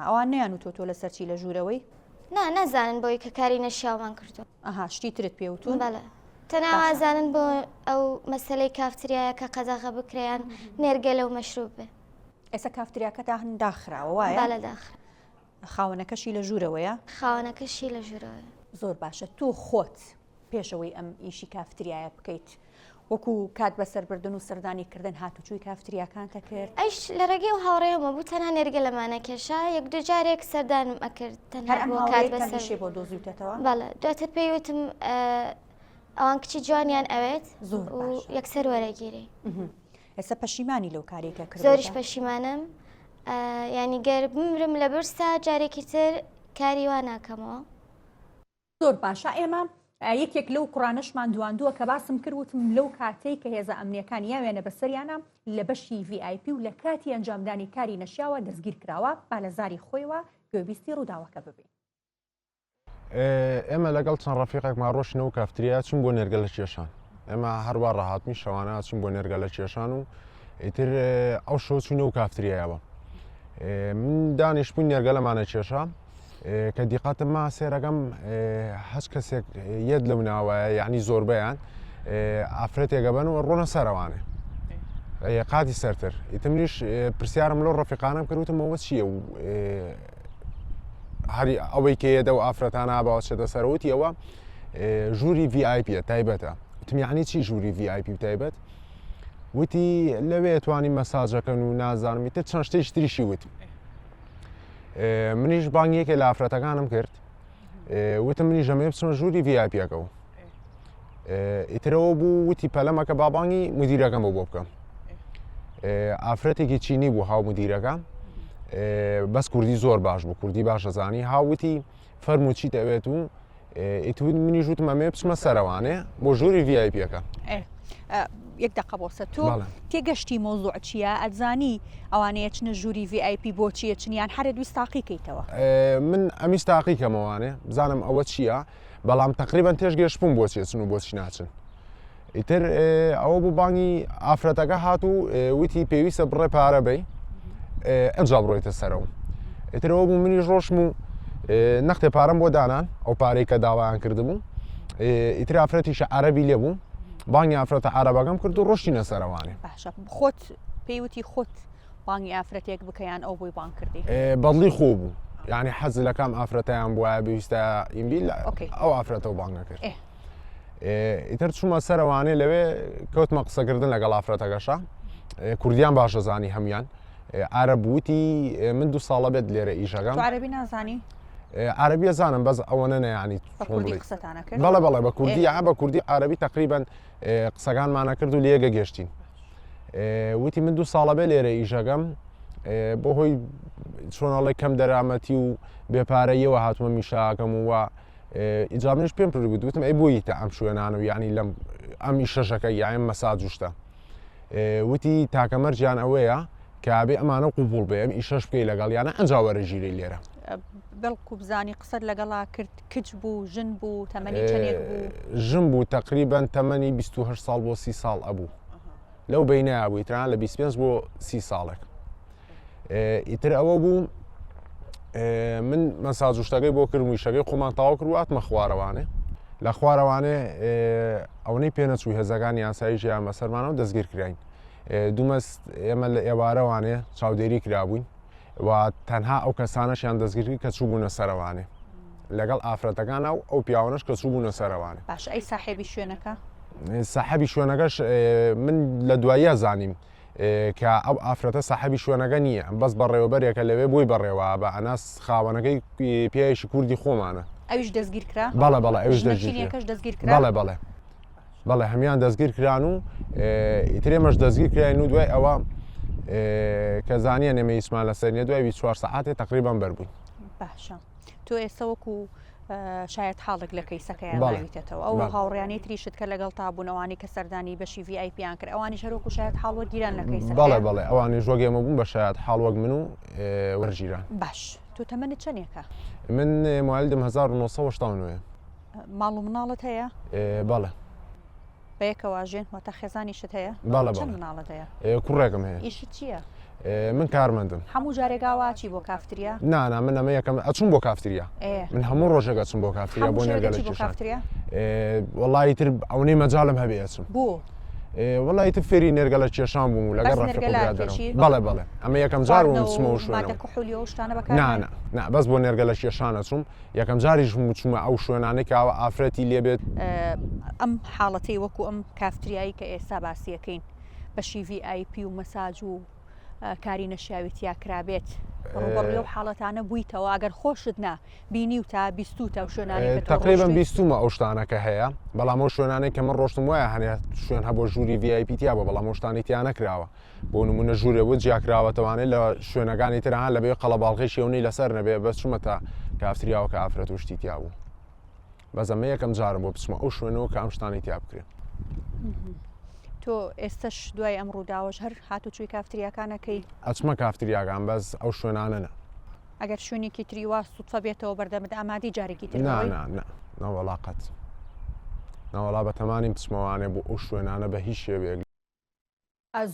ئەوان نەیان وتۆ تۆ لەسەر چی لە ژوورەوەی؟ نازانن بۆی کە کاری نەشیاوان کردو. شتی ترت پێوتون؟ بەڵێ. تەناوازانن بۆ ئەو مەسلەی کافتریایە کە قەزاغە بکرێیان نێرگە لەو مەشروب بێ. ئێستا کافتریاکە تا هەن داخراوە وایە؟ بەڵێ داخرا. خاوەنەکەشی لە ژوورەوەیە؟ خاوەنەکەشی لە ژوورەوەیە. زۆر باشە. تۆ خۆت پێشەوەی ئەم ئیشی کافتریایە بکەیت وەکو کات بەسەربردن و سەردانیکردن هاتوچووی کافتریاکانتە کرد؟ ئەیش لە ڕێگەی و هاوڕێمە بوو تەنها نێرگە لەمانە کێشا یەک دو جارێک سەردانم ئەکرد تەنها بۆ کات بەسەر بۆ دۆزیوتەوە؟ بەڵێ. دواتر پێیوتم ئەوان کچی جوانیان ئەوێت و یەکسەر وەرەگیری. ئێستا پەشیمانی لەو کارێکە کرد؟ زۆریش پەشیمانم. ینی گەر بمرم لە برسا جارێکی تر کاری وا ناکەمەوە. زۆر باشە. ئێمە یەکێک لەو قڕانەشمان دواندووە کە باسم کردوتم لەو کاتەی کە هێزە ئەمنیەکان یاوێنە بەسەریانە لە بەشی VIP و لە کاتی ئەنجامدانی کاری نەشیاوە دەستگیر کراوە با لە زاری خۆیەوە گوێبیستی ڕووداوەکە ببێ. ئێمە لەگەڵ چەند ڕەفیقێکمان ڕۆشنەوە کافتریا چون بۆ نێرگە لە کێشان. ئێمە هەروە ڕاهاتمی شەوانە چون بۆ نێرگە لە کێشان و ئیتر ئەو شەو چوونەوە کافتریایەوە. من دانیشتبووین نێرگە لەمانە کێشە کە دیقەتم ما سێرەکەم هەچ کەسێک یەد لەو ناوایە یعنی زۆربەیان ئافرەتێکە بن و ڕۆنە سەرەوانێ قاتی سەرتر. ئیتمریش پرسیارم لەو ڕەفیقانم کردوتمەوە چییە و هەری ئەوەی کێدە و ئافرەتانە باوەچێتە سەرەوتی ئەوە ژووری VIP تایبەتە. وتم یعنی چی ژووری VIP تایبەت؟ وتی لەوێ توانی مەساجەکەن و نازانمی تر چەند شتێکی تریشی وت. منیش بانگیەکێ لە ئافرەتەکانم کرد وتم منیش ئەمێ بچمە ژووری VIPەکەەوە. ئیترەوە بوو وتی پەلەمەکە بابانگی مدیرەکەم بۆ بکەم. ئافرەتێکی چینی بوو هاو مدیرەکە بەس کوردی زۆر باش بوو کوردی باشەزانی هاوتی فەرمو چی دەوێت و ئیتون منیش وتم ئەمێ بچمە سەرەوانێ بۆ ژووری VIPەکە. یەک دقە بۆسە تۆ تێگەشتی مۆزوع چییە؟ ئەتزانی ئەوانەیە چنە ژووری VIP بۆچیە چنیان هەرە دویست تاقیکەیتەوە؟ من ئەمیست تاقیکەمەوانێ بزانم ئەوە چییە بەڵام تقریبان تێشگەشتبووم بۆچێ چن و بۆچی ناچن. ئیتر ئەوە بوو بانگی ئافرەتەکە هات و وتی پێویستە بڕێ پارە بەی ئەنج بڕۆیتە سەرەوە. ئیترەوە بوو منیش ڕۆشم و نەختێ پارەم بۆ دانان ئەو پارەی کە داوایان کردبوو. ئیتر ئافرەتیشە عەرەبی لێ بوو بانگی ئافرەتە عەرەبەکەم کرد و ڕۆشتینە سەرەوانێ. باشە. خۆت پێیوتی خۆت بانگی ئافرەتێک بکەیان ئەو بۆی بانگ کردی؟ بەدڵی خۆ بوو یعنی حەز لە کام ئافرەتەیان بووە پێویستە ئینبیل ئەو ئافرەتە و بانگە کرد. ئیتر چوومە سەرەوانێ لەوێ کەوتمە قسەکردن لەگەڵ ئافرەتەکەشە کوردیان باشەزانی هەمویان عەرەب وتی من 2 ساڵە بێت لێرە ئیشەکەم. تۆ عەرەبی نازانی؟ عربی زانم بەس ئەوەنە نەیانی بەڵێ بە کوردی بە کوردی عربی تقریبان قسەکانمانە کرد و لێگە گەشتین. وتی من 2 ساڵە بێ لێرە ئیژەکەم بۆ هۆی چۆنەڵی کەم دەرامەتی و بێپارەیەوە هاتوومە میشاکەم و ئیجابنیش پێم پڕ بود وتم ئەی بۆیی تا ئەم شوێنانە و یعنی لەم ئەمی شەشەکە یایم مەساجوشتە وتی تاکەمەرجیان ئەوەیە کابێ ئەمانە قوبوڵ بێ ئەم ئیشەش بکەی لەگەڵ یانە ئەنجاوەرە ژیری لێرە بەڵکو بزانی قسەت لەگەڵا کرد کچ بوو ژن بوو تەمەنی چەندێک بوو ژن بوو تقریبان تەمەنی 28 ساڵ بۆ 30 ساڵ ئەبوو لەو بینایە بوو ئیتران لە 25 بۆ 30 ساڵێک ئیتر ئەوە بوو من مەساجوشتەکەی بۆ کرد ویشەکەی خۆمان تاوا کرد و هاتمە خوارەوانێ لە خوارەوانێ ئەوەی پێنەچووی هێزەکانی یاسایی ژیان بەسەرمانەوە دەستگیر کراین دوومەست ئێمە لە ئێوارەوانێ چاودێری کرابووین و تەنها ئەو کەسانەشیان دەستگیری کە چوو بوونە سەرەوانێ لەگەڵ ئافرەتەکان ئەو پیاوانش کە چوو بوونە سەرەوانێ باش ئەی ساحێبی شوێنەکە ساحەبی شوێنەکەش من لە دواییە زانیم کە ئەو ئافرەتە ساحەبی شوێنەکە نییە بەس بەڕێوەبەرێکە لەوێ بۆی بەڕێوە بە ئەناس خاوەنەکەی پیاوێکی کوردی خۆمانە ئەویش دەستگیر کرا بەڵێ ئەوش دەستگیر کرا بەڵێ هەمیان دەستگیر کران و ئیترێمەش دەستگیر کراین و دوای ئەوە کە زانیە نێمە ئیسمان لەسەرنیە دوای 24 ساعاتێ تقریبان بەربووین باشە تۆ ئێستا وەکو شاید حاڵک لە کەیسەکەیان ناویتێتەوە ئەو هاوڕیانی تریشت کە لەگەڵ تابوونەوانی کە سەردانی بەشی VIP کرد ئەوانی هەروەکو شاید حاڵوە گیران لە کەیسەکە بەڵێ ئەوانی ژۆگێمە بوون بە شاید حاڵوەک من و وەرژیران باش تۆ تەمەنت چەندێکە من موالدم 1970 ماڵ و مناڵت هەیە بەڵێ بەیەکەوە ژێن واتە خێزانیشت هەیە چەند مناڵت هەیە کوڕێکم هەیە ئیشت چییە من کارمەندم هەموو جارێکاوە چی بۆ کافتریا نانا من ئەمە یەکەم ئەچوم بۆ کافتریا من هەموو ڕۆژێک ئەچم بۆ کافتریا بۆ نێرگەلە وەڵی تر ئەوەی مەجاالم هەبێ ئەچم بۆ وڵی تر فێری نێرگەلە کێشان بووم و لەگەڵ بەڵێ ئەمە یەکەم جار نه بەس بۆ نێرگەلە کێشانە چوم یەکەم جاریش چوومە ئەو شوێنانەی کاوە ئافرەتی لێبێت ئەم حاڵەتی وەکو ئەم کافتریایی کە ئێستا باسیەکەین بەشی VIP و مەساج و کاری نەشیاویتیا کرابێت ڕوبەڕوی و حاڵەتانە بوویتەوە ئەگەر خۆشت نا بینی و تا بیست تا شوێنانی تقریبان بیستمە ئەو شتانەکە هەیە بەڵام ئەو شوێنانەی کە من ڕۆشتم وایە هەنێ شوێن هەبۆ ژووری VIP تیا بە بەڵام شتانی تیا نەکراوە بۆ نمونە ژوورەوە جیاکراوەتەوانێت لە شوێنەکانی تران لەبێ قەڵەباڵغی شێونەی لەسەر نەبێ بەس چوومە تا کافتریاوە کە ئافرەت و شتی تیا بوو بەزەمە یەکەم جارم بۆ بچمە ئەو شوێنەوە کە ئەم شتانی تیا بکرێن تۆ ئێستش دوای ئەم ڕووداوەش هەر هاتوچووی کافتریاکانەکەی ئەچمە کافتریاکان بەس ئەو شوێنانە ئەگەر شوێنێکی تریوا سوودفە بێتەوە بەردەمت ئامادی جارێکی تر نەوەڵاقەت ناوەڵا بە تەمانیم بچمەوانێ بۆ ئەو شوێنانە بە هیچ شێوەیەک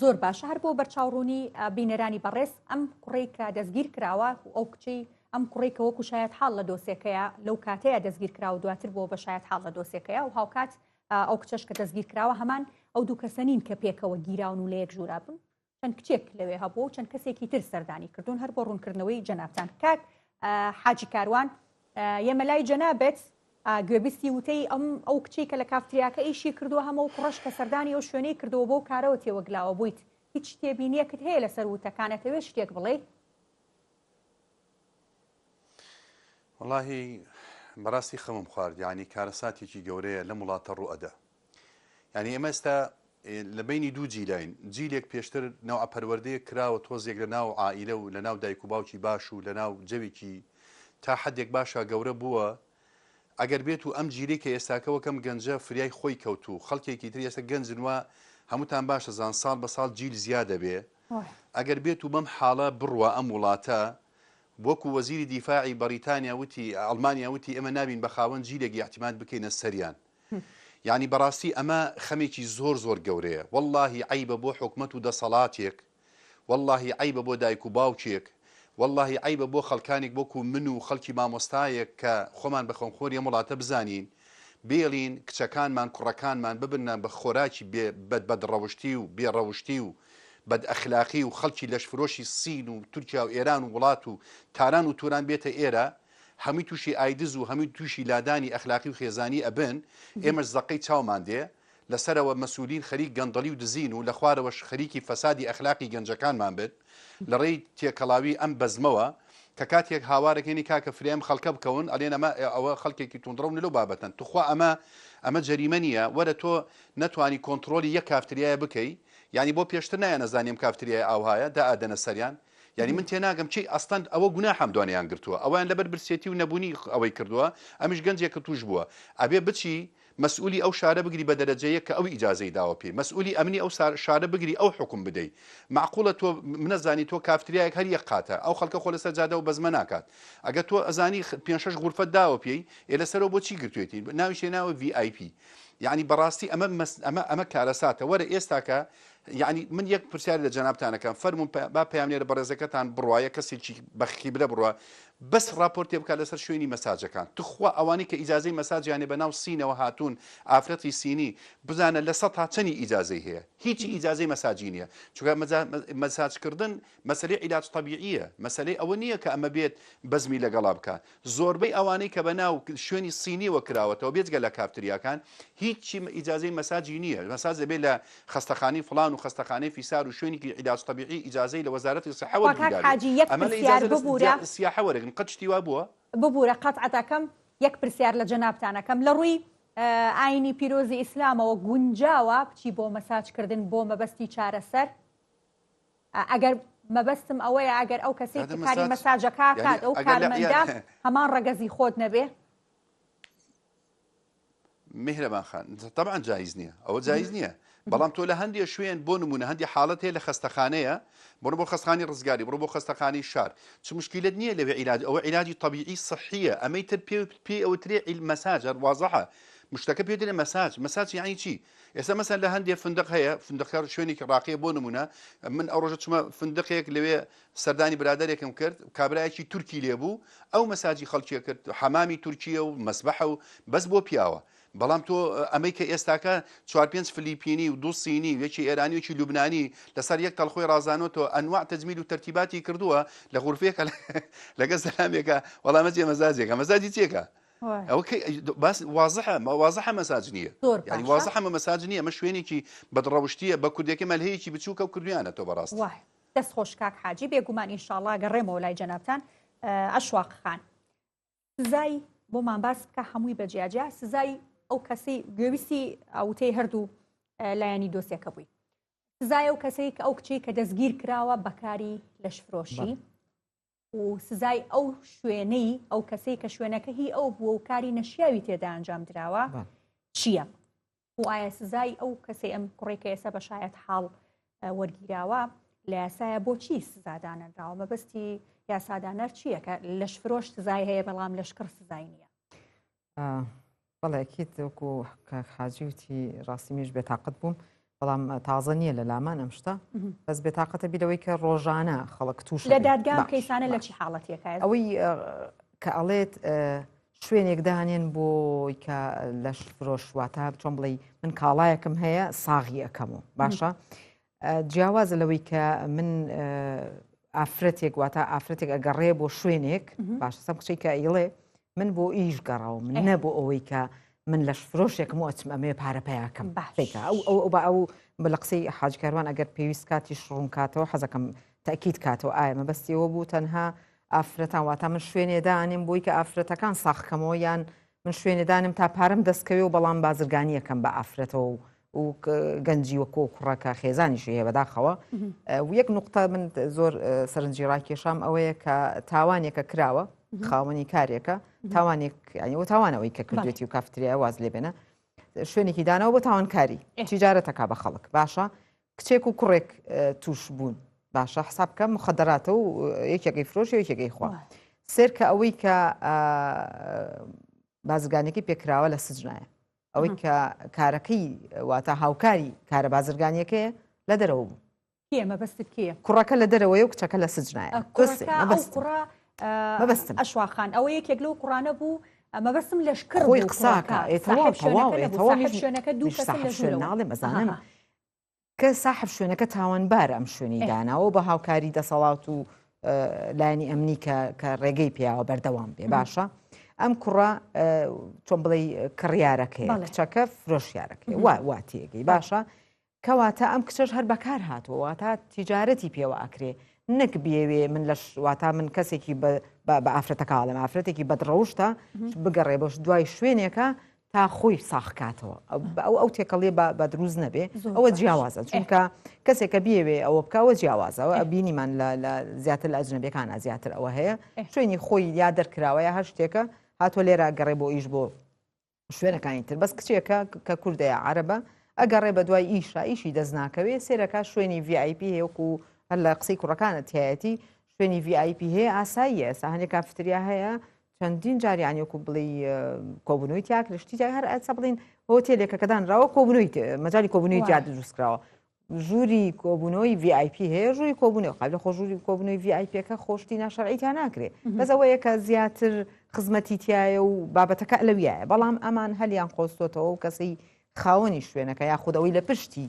زۆر باشە هەر بۆ بەرچاوڕوونی بینەرانی بەڕێز ئەم کوڕی کە دەستگیر کراوە ئەو کچەی ئەم کوڕێکە وەکو شاید حاڵ لە دۆسێکەیە لەو کاتەیە دەستگیر کراوە دواتر بۆ بە شاید حاڵ لە دۆسێکەیە و هاوکات ئەو کچەش کە دەستگیر کراوە هەمان ئەو دوو کەسەنین کە پێکەوە گیراون و لە یەک ژوورا بوون چەند کچێک لەوێ هەبوو و چەند کەسێکی تر سەردانی کردوون هەر بۆ ڕوونکردنەوەی جەنابتان کاک حاجی کاروان ئێمە لای جەنابێت گوێبیستی وتەی ئەو کچی کە لە کافتریاکە ئیشی کردووە هەموو کوڕەش کە سەردانی ئەو شوێنەی کردەوە بۆ کارەوە تێوەگلاوە بوویت هیچ تێبینیەکت هەیە لەسەر وتەکانەتەوێت شتێک بڵێ واللهی بەڕاستی خەمم خوارد یعنی کارەساتێکی گەورەیە لە وڵاتە ڕوئەدا یعنی ئێمە ئێستا لە بینی دوو جیلاین جیلێک پێشتر ناو پەروەردەیە کراوە تۆزێک لە ناو عائیلە و لە ناو دایک و باوکی باش و لە ناو جەوێکی تا حدێک باشە گەورە بووە ئەگەر بێت و ئەم جیلەی کە ئێستاکەوە کەم گەنجە فریای خۆی کەوت و خەڵکێکی تر ئێستا گەنجنوە هەمووتان باشە زان ساڵ بە ساڵ جیل زیادە بێ ئەگەر بێت و بەم حاڵە بڕوە ئەم وڵاتە وەکو وەزیری دیفاعی بەریتانیا وتی ئەڵمانیا وتی ئێمە نابین بە خاوەن جیلێکی احتیمال بکەینە سەریان یعنی بەڕاستی ئەمە خەمێکی زۆر زۆر گەورەیە واللهی عیبە بۆ حکومەت و دەسەڵاتێک واللهی عیبە بۆ دایک و باوکێک واللهی عیبە بۆ خەڵکانێک بۆکو من و خەڵکی مامۆستایەک کە خۆمان بە خۆمخۆری وڵاتە بزانین بێڵین کچەکانمان کوڕەکانمان ببنە بە خۆراکی بەدڕەوشتی و بێڕەوشتی و بەد ئەخلاقی و خەڵکی لەشفرۆشی سین و تورکیا و ئێران و وڵات و تاران و توران بێتە ئێرە هەمووی تووشی ئایدز و هەمووی تووشی لادانی ئەخلاقی و خێزانی ئەبن ئێمەش زەقەی چاومان دێ لەسەرەوە مەسئولین خەریک گەندەڵی و دزین و لە خوارەوەش خەریکی فەسادی ئەخلاقی گەنجەکانمان بێت لە ڕێی تێکەڵاوی ئەم بەزمەوە کە کاتێک هاوارەکەنی کاکە فرێم خەڵکە بکەون ئەلێن ئەمە ئەوە خەڵکێکی توندڕەون لەو بابەتەن توخوا ئەمە جەریمە نییە وەرە تۆ نەتوانی کۆنتترۆلی یەک کافتریایە بکەی یعنی بۆ پێشتر نایە نەزانیم کافتریای ئاوهایە دائدەنە سەریان یعنی من تێناگەم چی ئەستان ئەوە گونا هەمدوانیان گرتووە ئەویان لەبەر برسێتی و نەبوونی ئەوەی کردووە ئەمیش گەنجێکە توش بووە ئەبێ بچی مەسئولی ئەو شارە بگری بە دەرەجەیە کە ئەو ئیجازەی داوە پێ مەسئولی ئەمنی ئەو شارە بگری ئەو حکم بدەیت معقولە تۆ منەزانی تۆ کافتریایەک هەر یەک قاتە ئەو خەڵکە خۆ لەسەر جادە و بەزمە ناکات ئەگە تۆ ئەزانی 5-6 غورفەت داوە پێی ئێ لەسەرەوە بۆچی گرتوێتی ناویشێ ناوە VIP یعنی بەڕاستی ئەمە کارەساتە وەرە ئێستاکە یعنی من یەک پرسیاری لە جەنابتانەکەم فەرمون با پەیامنێرە بەڕێزەکەتان بڕواایە کەسێکی بەخیبرە بڕوە بەس راپۆرتێ بکات لەسەر شوێنی مەساجەکان تخوا ئەوانی کە ئیجازەی مەساجیانێ بەناو سینەوە هاتوون ئافرەتی سینی بزانە لە 100 تا چەندی ئیجازەی هەیە هیچی ئیجازەی مەساجی نییە چونکە مەساجکردن مەسەلەی عیلاج طبیعیە مەسەلەی ئەوە نییە کە ئەمە بێت بەزمی لەگەڵا بکات زۆربەی ئەوانەی کە بەناو شوێنی سینیوە کراوەتەوە بێجگە لە کافتریاکان هیچی ئیجازەی مەساجی نییە مەساج دەبێت لە خەستەخانەی فڵان و خەستەخانەی فیسار و شوێنی عیلاج طبیعی ئیجازەی لە وەزارەتی سەحەوە سیاحە وەرەگرن قەت شتی وا بووە ببوورە قەتعەتەکەم یەک پرسیار لە جەنابتانەکەم لە ڕووی ئاینی پیرۆزی ئیسلامەوە گونجاوە بچی بۆ مەساجکردن بۆ مەبەستی چارەسەر ئەگەر مەبەستم ئەوەیە ئەگەر ئەو کەسێک کاری مەساجەکە کات ئەو کارمەندا هەمان ڕەگەزی خۆت نەبێ میهرەبان خان طبعا جایز نییە ئەوە جایز نییە بەڵام تۆ لە هەندێک شوێن بۆ نمونە هەندی حاڵەت هەیە لە خەستەخانەیە بڕۆ بۆ خەستەخانی ڕزگاری بڕۆ بۆ خەستەخانی شار چ مشکلت نییە لەوێ عیلاج ئەوە عیلاجی طبیعی صحیە ئەمەی تر پێ ئەوترێ مەساج واضحە مشتەکە پێ دێنێ مەساج یعنی چی ئێستا مەسەن لە هەندێک فندق هەیە فندقەکە شوێنێکی ڕاقیە بۆ نمونە من ئەو ڕۆژە چمە فندقێک لەوێ سەردانی برادەرێکم کرد کابرایەکی تورکی لێبوو ئەو مەساجی خەڵکیە کرد حەمامی تورکیە و مەسبەحە و بەس بۆ پیاوە بەڵام تۆ ئەمەی کە ئێستاکە 4-5 فلیپینی و 2 سینی و یەکی ئێرانی وکی لوبنانی لەسەر یەک تەڵخۆی ڕازانۆتەوە ئەنواع تەجمیل و تەرتیباتی کردووە لە غورفەیەکە لەگە سەلامێکە وەڵامە جێ مەزاجێکە مەزاجی چێکە ئەو باس واضحە مەساج نییە ینی واضحە مەساج نییە ئەمە شوێنێکی بەدڕەوشتیە بە کوردێکی مەلهەیەکی بچووکە و کردویانە تۆ بەڕاست دەست خۆش کاک حاجی بێگومان ئینشاڵڵا گەڕێمەوە لای جەنابتان ئەشواق خان سزای بۆمان باس بکە هەمووی بەجیاجیا سزای ئەو کەسی گوێویستی ئەوتەی هەردوو لایەنی دۆسیەکە بووی سزای ئەو کەسەی کە ئەو کچەی کە دەستگیر کراوە بەکاری لەشفرۆشی و سزای ئەو شوێنەی ئەو کەسەی کە شوێنەکە هی ئەو بووە و کاری نەشیاوی تێدا ئەنجام دراوە چییە؟ و ئایا سزای ئەو کەسەی ئەم کوڕێکە ئێستا بە شایەت حاڵ وەرگیراوە لە یاسایە بۆچی سزادانەدراوە مەبەستی یاسادانەر چییە کە لەشفرۆش سزای هەیە بەڵام لەشکر سزای نییە؟ بەڵێکیت وەکو حاجی وتی ڕاستی میش بێتاقەت بووم بەڵام تازە نییە لە لامان ئەم شتە بەس بێتاقەتە بیرەوەی کە ڕۆژانە خەڵک توش لە دادگام کەیسانە لە چی حاڵەتێکە ئەوەی کە ئەڵێت شوێنێک داهێن بۆی کە لەش فرۆشواتە چۆن بڵێ من کاڵایەکم هەیە ساغی ئەەکەمەوە باشە جیاوازە لەوەی کە من ئافرەتێک واتە ئافرەتێک ئەگەڕێ بۆ شوێنێک باشە سەم کچەی کە ئیڵێ من بۆ ئیش گەڕاوە من نەبوو ئەوەی کە من لە فرۆشێکم و ئەچم ئەمێ پارە پەیاکەم ئەو بە لە قسەی حاجکاروان ئەگەر پێویست کاتی شڕوم کاتەوە حەزەکەم تاکید کاتەوە ئایا مەبەستیەوە بوو تەنها ئافرەتان واتە من شوێنێدانیم بۆی کە ئافرەتەکان ساخکەمەوە یان من شوێنێدانم تا پارەم دەستکەوێ و بەڵام بازرگانیەکەم بە ئافرەتەوە و گەنجی وەکۆ کوڕەکە خێزانیش هەیە بەداخەوە و یەک نقطە من زۆر سەرنجی ڕاکێشام ئەوەیە کە تاوانێکە کراوە خاوەنی کارێکە تاوانێک ینیەوە تاوانەوەی کە کردوێتی و کافتریا واز لێ بێنە شوێنێکی دانەوە بۆ تاوانکاری تیجارەتەکە بە خەڵک باشە کچێک و کوڕێک توش بوون باشە حساب بکە مخدراتە و یەکێکی فرۆش و یەکێکی خوا سێر کە ئەوەی کە بازرگانێکی پێکراوە لە سجنایە ئەوەی کە کارەکەی واتە هاوکاری کارە بازرگانیەکەیە لە دەرەوە بوو مەبەستت کێ کوڕەکە لە دەرەوەی و کچەکە لە سجنایە مەبەستم ئەشواخان ئەوە یەکێک لەو قوڕانە بوو مەبەستم لەشکر خۆی قساکە شوێنەکە دوو ناڵێ مەزانم کە ساحب شوێنەکە تاوانبار ئەم شوێنی داناوە بە هاوکاری دەسەڵات و لایانی ئەمنی کە ڕێگەی پیاوە بەردەوام بێ باشە ئەم کوڕە چۆن بڵێ کڕیارەکەی کچەکە فرۆشیارەکەی وا تێگەی باشە کەواتە ئەم کچەش هەر بەکار هاتووە واتە تیجارەتی پێوە ئەکرێ نەک بێوێ من لە واتە من کەسێکی بە ئافرەتەکەڵم ئافرەتێکی بەدڕەوشتە بگەڕێ بەش دوای شوێنێکە تا خۆی ساخکاتەوە ئەو تێکەڵێ بە دروست نەبێ ئەوە جیاوازە چونکە کەسێکە بێوێ ئەوە بکەوە جیاوازەوە ئەبینیمان لە زیاتر لە ئەجنەبیەکان زیاتر ئەوە هەیە شوێنی خۆی یا دەرکراوەیە هەر شتێکە هاتۆ لێرە گەڕێ بۆ ئیش بۆ شوێنەکانی تر بەس کچێکە کە کوردەیە عەرەبە ئەگەڕێ بە دوای ئیشی دەست ناکەوێ سێرەکە شوێنی VIP هەیەکو هەر لە قسەی کوڕەکانت هەیەتی شوێنی VIP هەیە ئاساییە ئێستا هەندێک کافتریا هەیە چەندین جاریانیۆکو بڵی کۆبوونەوەی تیاک لەشتی هەر ئەسا بڵین هۆتێلێکە کە دانراوە کۆبوونەوەی مەجای کۆبوونەوەی جاد دروستکراوە ژووری کۆبوونەوەی VIP هەیە ژووری کۆبوونەوە قبل خۆ ژووری کۆبوونەوەی VIP کە خۆشتی ناشەرعیتیان ناکرێت بەس ئەوەیە کە زیاتر خزمەتی تایە و بابەتەکە لەویایە بەڵام ئەمان هەلیان قۆستۆتەوە و کەسی خاوەنی شوێنەکە یاخودەوەی لە پشتی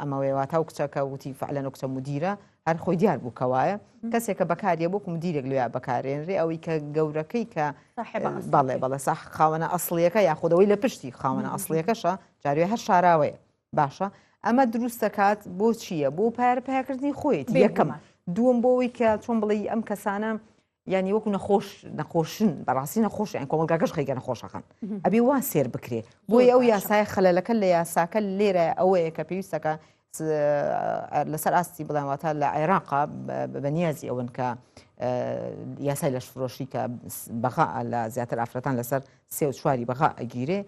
ئەمەوێواتە و کچەکە وتی فعلەن و کچە مدیرە هەر خۆی دیار بووکەوایە کەسێکە بەکاریە بۆ مدیرێک لێ بەکارێنرێ ئەوەی کە گەورەکەی کە بەڵێ ساح خاوەنە ئەسڵیەکە یاخودەوەی لە پشتی خاوەنە ئەسڵیەکەشە جاروێ هەر شاراوەیە باشە ئەمە دروست دەکات بۆ چییە بۆ پایکردنی خۆیت یەکەم دووەم بۆەوەی کە چۆن بڵێ ئەم کەسانە ینی وەکو نەخۆشن بەڕاستی نەخۆش یان کۆمەلگاکەش خەیگە نەخۆشەکەن ئەبێ وا سێر بکرێ بۆی ئەو یاسای خەلەلەکە لە یاساکە لێرە ئەوەیە کە پێویستەکە لەسەر ئاستی بڵێنواتە لە عێراقا بەنیازی ئەوەن کە یاسای لەشفرۆشی کە بەغا لە زیاتر ئافرەتان لەسەر سێ و چواری بەغا ئەگیرێ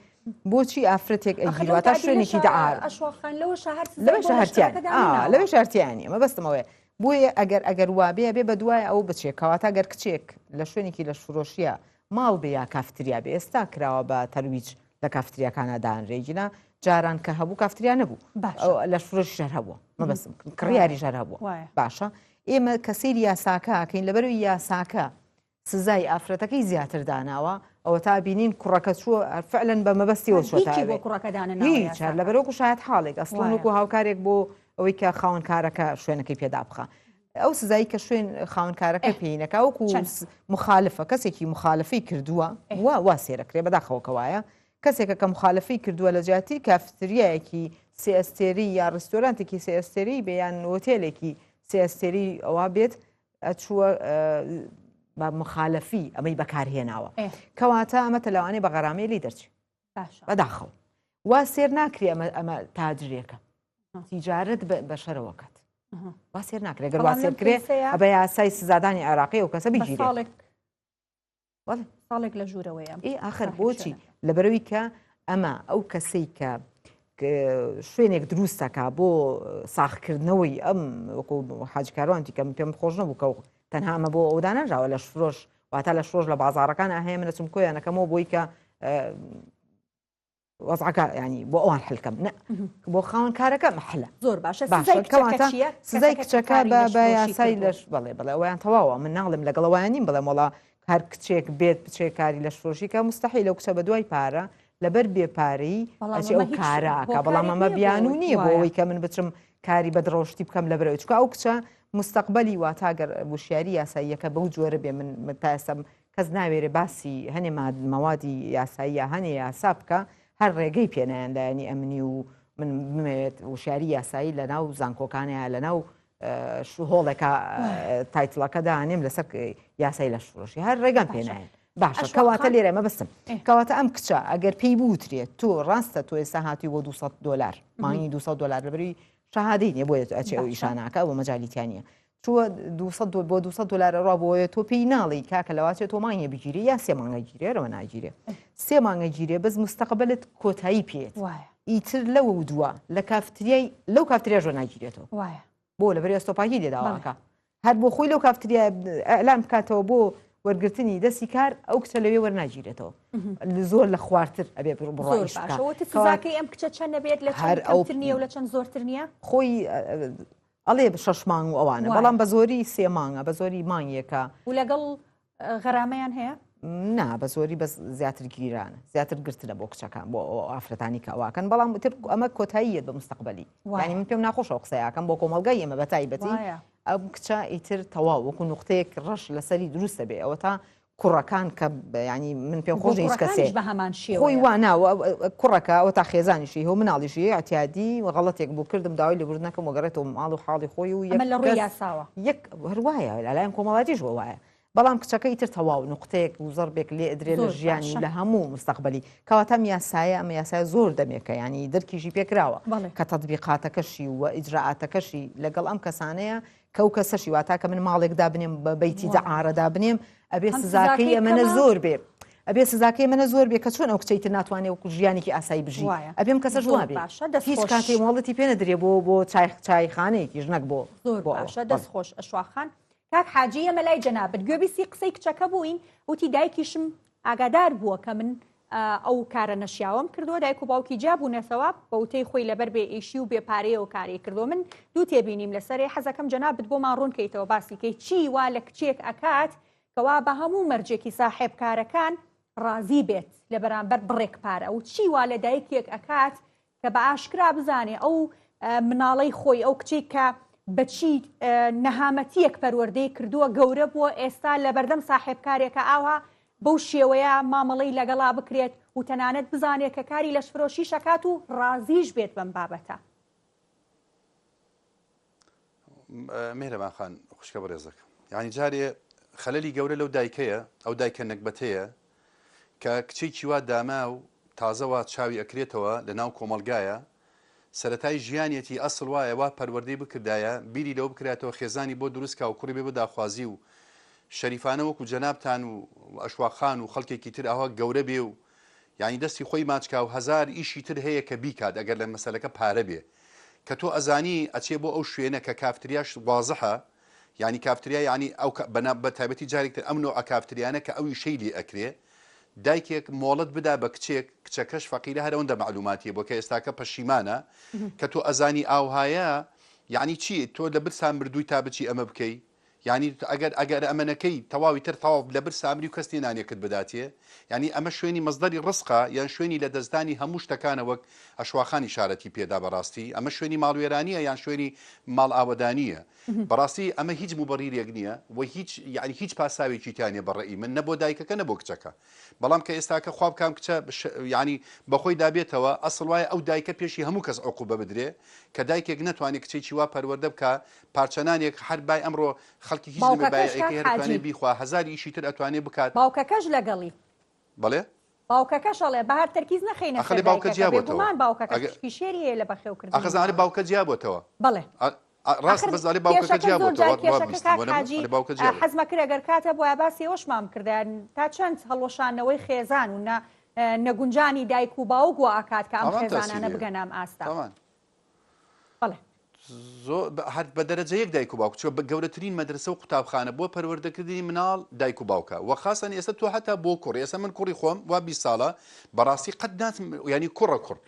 بۆچی ئافرەتێک ئەگیرواتە شوێنێکی دەعار لەوێ شارتیانی ئەمە بەستمەوەی بۆیە ئەگەر وابێ بێ بە دوای ئەو بچێت کەواتە گەر کچێک لە شوێنێکی لە شفرۆشیە ماڵ بێ یا کافتریا بێ ئێستا کراوە بە تەرویج لە کافتریاکانە دانرێگینا جاران کە هەبوو کافتریا نەبوو لە شفرۆشی ژەر هەبووە مەبەستم کڕیاری ژەر هەبووە باشە ئێمە کە سەیری یاساکە ئەکەین لەبەروی یاساکە سزای ئافرەتەکەی زیاتر داناوە ئەوە تا بینین کوڕەکە چووە فعلەن بە مەبەستیەوە چۆتار لەبەرۆکو شاید حاڵێک ئەسڵۆکو هاوکارێک بۆ ئەوەی کە خاوەنکارەکە شوێنەکەی پێدا بخە ئەو سزایی کە شوێن خاوەنکارەکە پێینەکە وەکو مخالفە کەسێکی مخالفی کردووە وا سێرەکرێ بەداخەوەکەوایە کەسێکە کە مخالفی کردووە لە جیاتی کافتریایەکی سێئەستێری یا ڕستۆرانتێکی سێئەستێری بەیان هۆتێلێکی سێئەستێری ئەوە بێت ئەچووە بە مخالفی ئەمەی بەکارهێناوە کەواتە ئەمە تەلەوانێ بە غەرامەی لی دەرچێت بەداخەوە وا سێر ناکرێ ئەمە تاجرێکە تیجارەت بە شەرەوەکات وا سێر ناکرێت گەر وا سێر کرێ ئەبە یاسای سزادانی عێراقی و کەسە بگیرێت ساڵێک لە ژوورەوەیە ئاخر بۆچی لەبەرەوەی کە ئەمە ئەو کەسەی کە شوێنێک دروستەکە بۆ ساخکردنەوەی ئەم وەکو حاجکاروانتی کەم پێم خۆش نەبوو کە تەنها ئەمە بۆ ئەودا نەژاوە لە شفرۆش واتە لە شۆژ لە بازاڕەکان هەیە منە چم کۆیانەکەمەوە بۆی کە وەزعەکە ینی بۆ ئەوان حلکەم بۆ خاوەنکارەکە مەحلە زۆر باشە سزای کچەکە بە یاسای لەش بڵێ ئەویان تەواوە من ناڵم لەگەڵەوەیان نیم بڵێم وڵا هەر کچێک بێت بچێکاری لە شفرۆشی کە مستەحیل لەو کچە بە دوای پارە لەبەر بێپارەی ئەچێ ئەو کاراکە بەڵام ئەمە بیان و نییە بۆ ئەوەی کە من بچم کاری بەدڕۆشتی بکەم لەبەرەوە چکە ئەو کچە مستەقبەلی واتاگەر وشیاری یاساییەکە بەو جۆرە بێ من تا ئێستا کەس ناوێرێ باسی هەنێ مەوادی یاسایی یا هەنێ یاسا بکە هەر ڕێگەی پێنایەندایانی ئەمنی و من بمەوێت وشیاری یاسایی لە ناو زانکۆکانەیە لە ناو هۆڵێکە تایتڵەکەدا هەنێم لەسەر یاسای لە شفرۆشی هەر ڕێگەم پێنایەن باشە کەواتە لێرە ئەمە بستم کەواتە ئەم کچە ئەگەر پێی بوترێت تۆ ڕاستە تۆ ئێستا هاتی بۆ $200 مانگی $200 لەبەری شەهادەی نیە بۆیە ئەچێ ئەو ئیشاناکە بۆ مەجالیتیانە چووە بۆ $200 ڕوا بۆیە تۆ پێی ناڵی کاکە لەواتێت تۆ مانگە بگیری یا سێ مانگە گیرێرەوە ناگیرێ سێ مانگە گیرێ بەس مستەقبلت کۆتایی پێێت ئیتر لەوە دووە لە کافتریای لەو کافتریاژۆ ناگیرێتەوە بۆ لەبەر ئەستۆپاکی لێداواکە هەر بۆ خۆی لەو کافتریا ئەلان بکاتەوە بۆ وەرگرتنی دەستی کار ئەو کچە لەوێ وەرناگیرێتەوە زۆر لە خوارتر ئەبێ بڕۆیشکەواتەی ئەم کچە چەند نەبێت لە چەندتر نیە و لە چەند زۆرتر نییە خۆی ئەڵێ 6 مانگ و ئەوانە بەڵام بە زۆری 3 مانگە بە زۆری مانگێکە و لەگەڵ غەرامەیان هەیە نا بە زۆری بەس زیاتر گیرانە زیاتر گرتنە بۆ کچەکان بۆ ئافرەتانی کە ئەواکەن بەڵام ئەمە کۆتاییەت بە مستەقبەلی ینی من پێم ناخۆشەوە قسەیەکەم بۆ کۆمەلگای ئێمە بە تایبەتی ئەم کچە ئیتر تەواو وەکو نوقتەیەک ڕەش لەسەری دروستە بێ ئەوە تا کوڕەکان کە ینی من پێم خۆش هیچ کەسێ خۆی واناوە کوڕەکە ئەوە تا خێزانیشی هەو مناڵیشی ئەتیادی غەڵەتێک بوو کردم داوای لێبوردنەکەم وەگەڕێتەوە ماڵ و حاڵی خۆی و ئەمە لە ڕووی یاساوە یەک هەروایە لەلایەن کۆمەڵاتیش وایە بەڵام کچەکە ئیتر تەواو نقطەیەک و زەربێک لێ ئەدرێ لە ژیانی لە هەموو مستەقبەلی کەواتە یاسایە ئەمە یاسای زۆر دەمێکە ینی دەرکیژی پێکراوە کە تەطبیقاتەکەشی و ئیجراعاتەکەشی لەگەڵ ئەم کەسانەیە کە و کەسەشی واتاکە من ماڵێکدا بنێم بە بەیتی دەعارەدا بنێم ئەبێ سزاکەی ئەمەنە زۆر بێ ئەبێ سزاکەی منە زۆر بێ کە چۆن ئەو کچەیتر ناتوانێت وەکو ژیانێکی ئاسایی بژی ئەبێم کەسە جوان بێ هیچ کاتێ مۆڵەتی پێ نەدرێ بۆ چایخانەیەکی ژنەک بۆ زۆر باشە دەستخۆش ئەشواخان کاک حاجی ئەمە لای جەنابەت گوێبیستی قسەی کچەکە بووین وتی دایکیشم ئاگادار بووە کە من ئەو کارە نەشیاوم کردووە دایک و باوکی جابوونەتەوە بە وتەی خۆی لەبەر بێ ئیشی و بێپارەیەوە کاری کردو من دوو تێبینیم لەسەرێ حەزەکەم جەنابەت بۆمان ڕوونکەیتەوە باسیکەی چی وا لە کچێک ئەکات کەوا بە هەموو مەرجێکی ساحێب کارەکان ڕازی بێت لە بەرامبەر بڕێک پارە و چی وا لە دایکێک ئەکات کە بە ئاشکرا بزانێ ئەو مناڵەی خۆی ئەو کچێک کە بەچی نەهامەتیەک پەروەردەی کردووە گەورە بووە ئێستا لە بەردەم ساحێبکارێکە ئاوا بەو شێوەیە مامەڵەی لەگەڵا بکرێت و تەنانەت بزانێت کە کاری لەشفرۆشی شەکات و ڕازیش بێت بەم بابەتە. میهرەبان خان خوشکە بەڕێزەکە یعنی جارێ خەلەلی گەورە لەو دایکەیە ئەو دایکە نەکبەتەیە کە کچێکی وا داما و تازەوە چاوی ئەکرێتەوە لە ناو کۆمەلگایە سەرەتای ژیانێتی ئەسڵ وایە وا پەروەردەی بکردایە بیری لەوە بکرێتەوە خێزانی بۆ دروستکە و کوڕی بێ بە داخوازی و شەریفانە وەکو جەنابتان و ئەشواخان و خەڵکێکی تر ئەوە گەورە بێ و یعنی دەستی خۆی ماچکا و هەزار ئیشی تر هەیە کە بیکات ئەگەر لە مەسەلەکە پارە بێ کە تۆ ئەزانی ئەچێ بۆ ئەو شوێنە کە کافتریاش وازەحە ینی کافتریا ینی ئەو بە تایبەتی جارێکتر ئەم نوع کافتریانە کە ئەوی شەی لێ ئەکرێ دایکێک مۆڵەت بدا بە کچێک کچەکەش فەقیرە هەرەوەندە معلوماتیە بۆ کە ئێستاکە پەشیمانە کە تۆ ئەزانی ئاوهایە یعنی چی تۆ لە برسان مردووی تا بچی ئەمە بکەی ینی ئەگەر ئەمەنەکەی تەواوی تر تەواو لە بر سامری و کەستی نانێکت بداتێ ینی ئەمە شوێنی مەزدەری ڕسقە یان شوێنی لە دەستدانی هەموو شتەکانە وەک ئەشواخانی شارەتی پێدا بەڕاستی ئەمە شوێنی ماڵوێرانیە یان شوێنی ماڵ ئاوەدانیە بەڕاستی ئەمە هیچ موبەڕیرێک نییە و یعنی هیچ پاساوێکی تانێ بەڕێی من نەبۆ دایکەکە نەبۆ کچەکە بەڵام کە ئێستاکە خواب کام کچە ینی بەخۆی دابێتەوە ئەسڵ وایە ئەو دایکە پێشی هەموو کەس عقوبە بدرێ کە دایکێک ناتوانێت کچێکی وا پەروەردە بکە پارچەنانێک هەر بای ئەمڕۆ خەڵکی هیچ هەرتوانێ بیخوا هەزاری ئیشی تر ئەتوانێ بکات باوکەکەش لەگەڵی بەڵێ باوکەکەشەڵێ بەهار تەرکیز نەخینە ئەخەلی باوکە جیابێتەوە باوکەکەشکی شێریە لە بەخێوکردن ئەخەزانێ باوکە جیابێتەوە بەڵێ ڕاست بەزاری باوکەکە جیابێتەوە حەزمە کرد ئەگەر کاتە بۆ باسی ئەوشمان کردیان تا چەند هەڵۆشانەوەی خێزان و نەگونجانی دایک و باوک و ئاکات کە ئەم خێزانانە بگەنام ئاستا بەڵێ هەر بە دەرەجە یەک دایک و باوک چۆ بە گەورەترین مەدرسە و قوتابخانە بۆ پەروەردەکردنی مناڵ دایک و باوکە و خاصن ئێستا تۆ هەتا بۆ کوڕ ئێستا من کوڕی خۆم وا 20 ساڵە بەڕاستی قەت ناتم ینی کوڕە کوڕ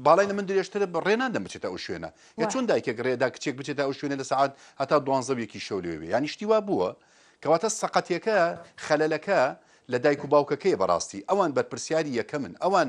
باڵای لە من درێژترە ڕێنان دەمبچێتە ئەو شوێنە یا چۆن دایکێک ڕێدا کچێک بچێتە ئەو شوێنە لە سەعات هەتا 12 شەو لێوێ ینی شتی وا بووە کەواتە سەقەتیەکە خەلەلەکە لە دایک و باوکەکەی بەڕاستی ئەوان بەرپرسیاری یەکە من ئەوان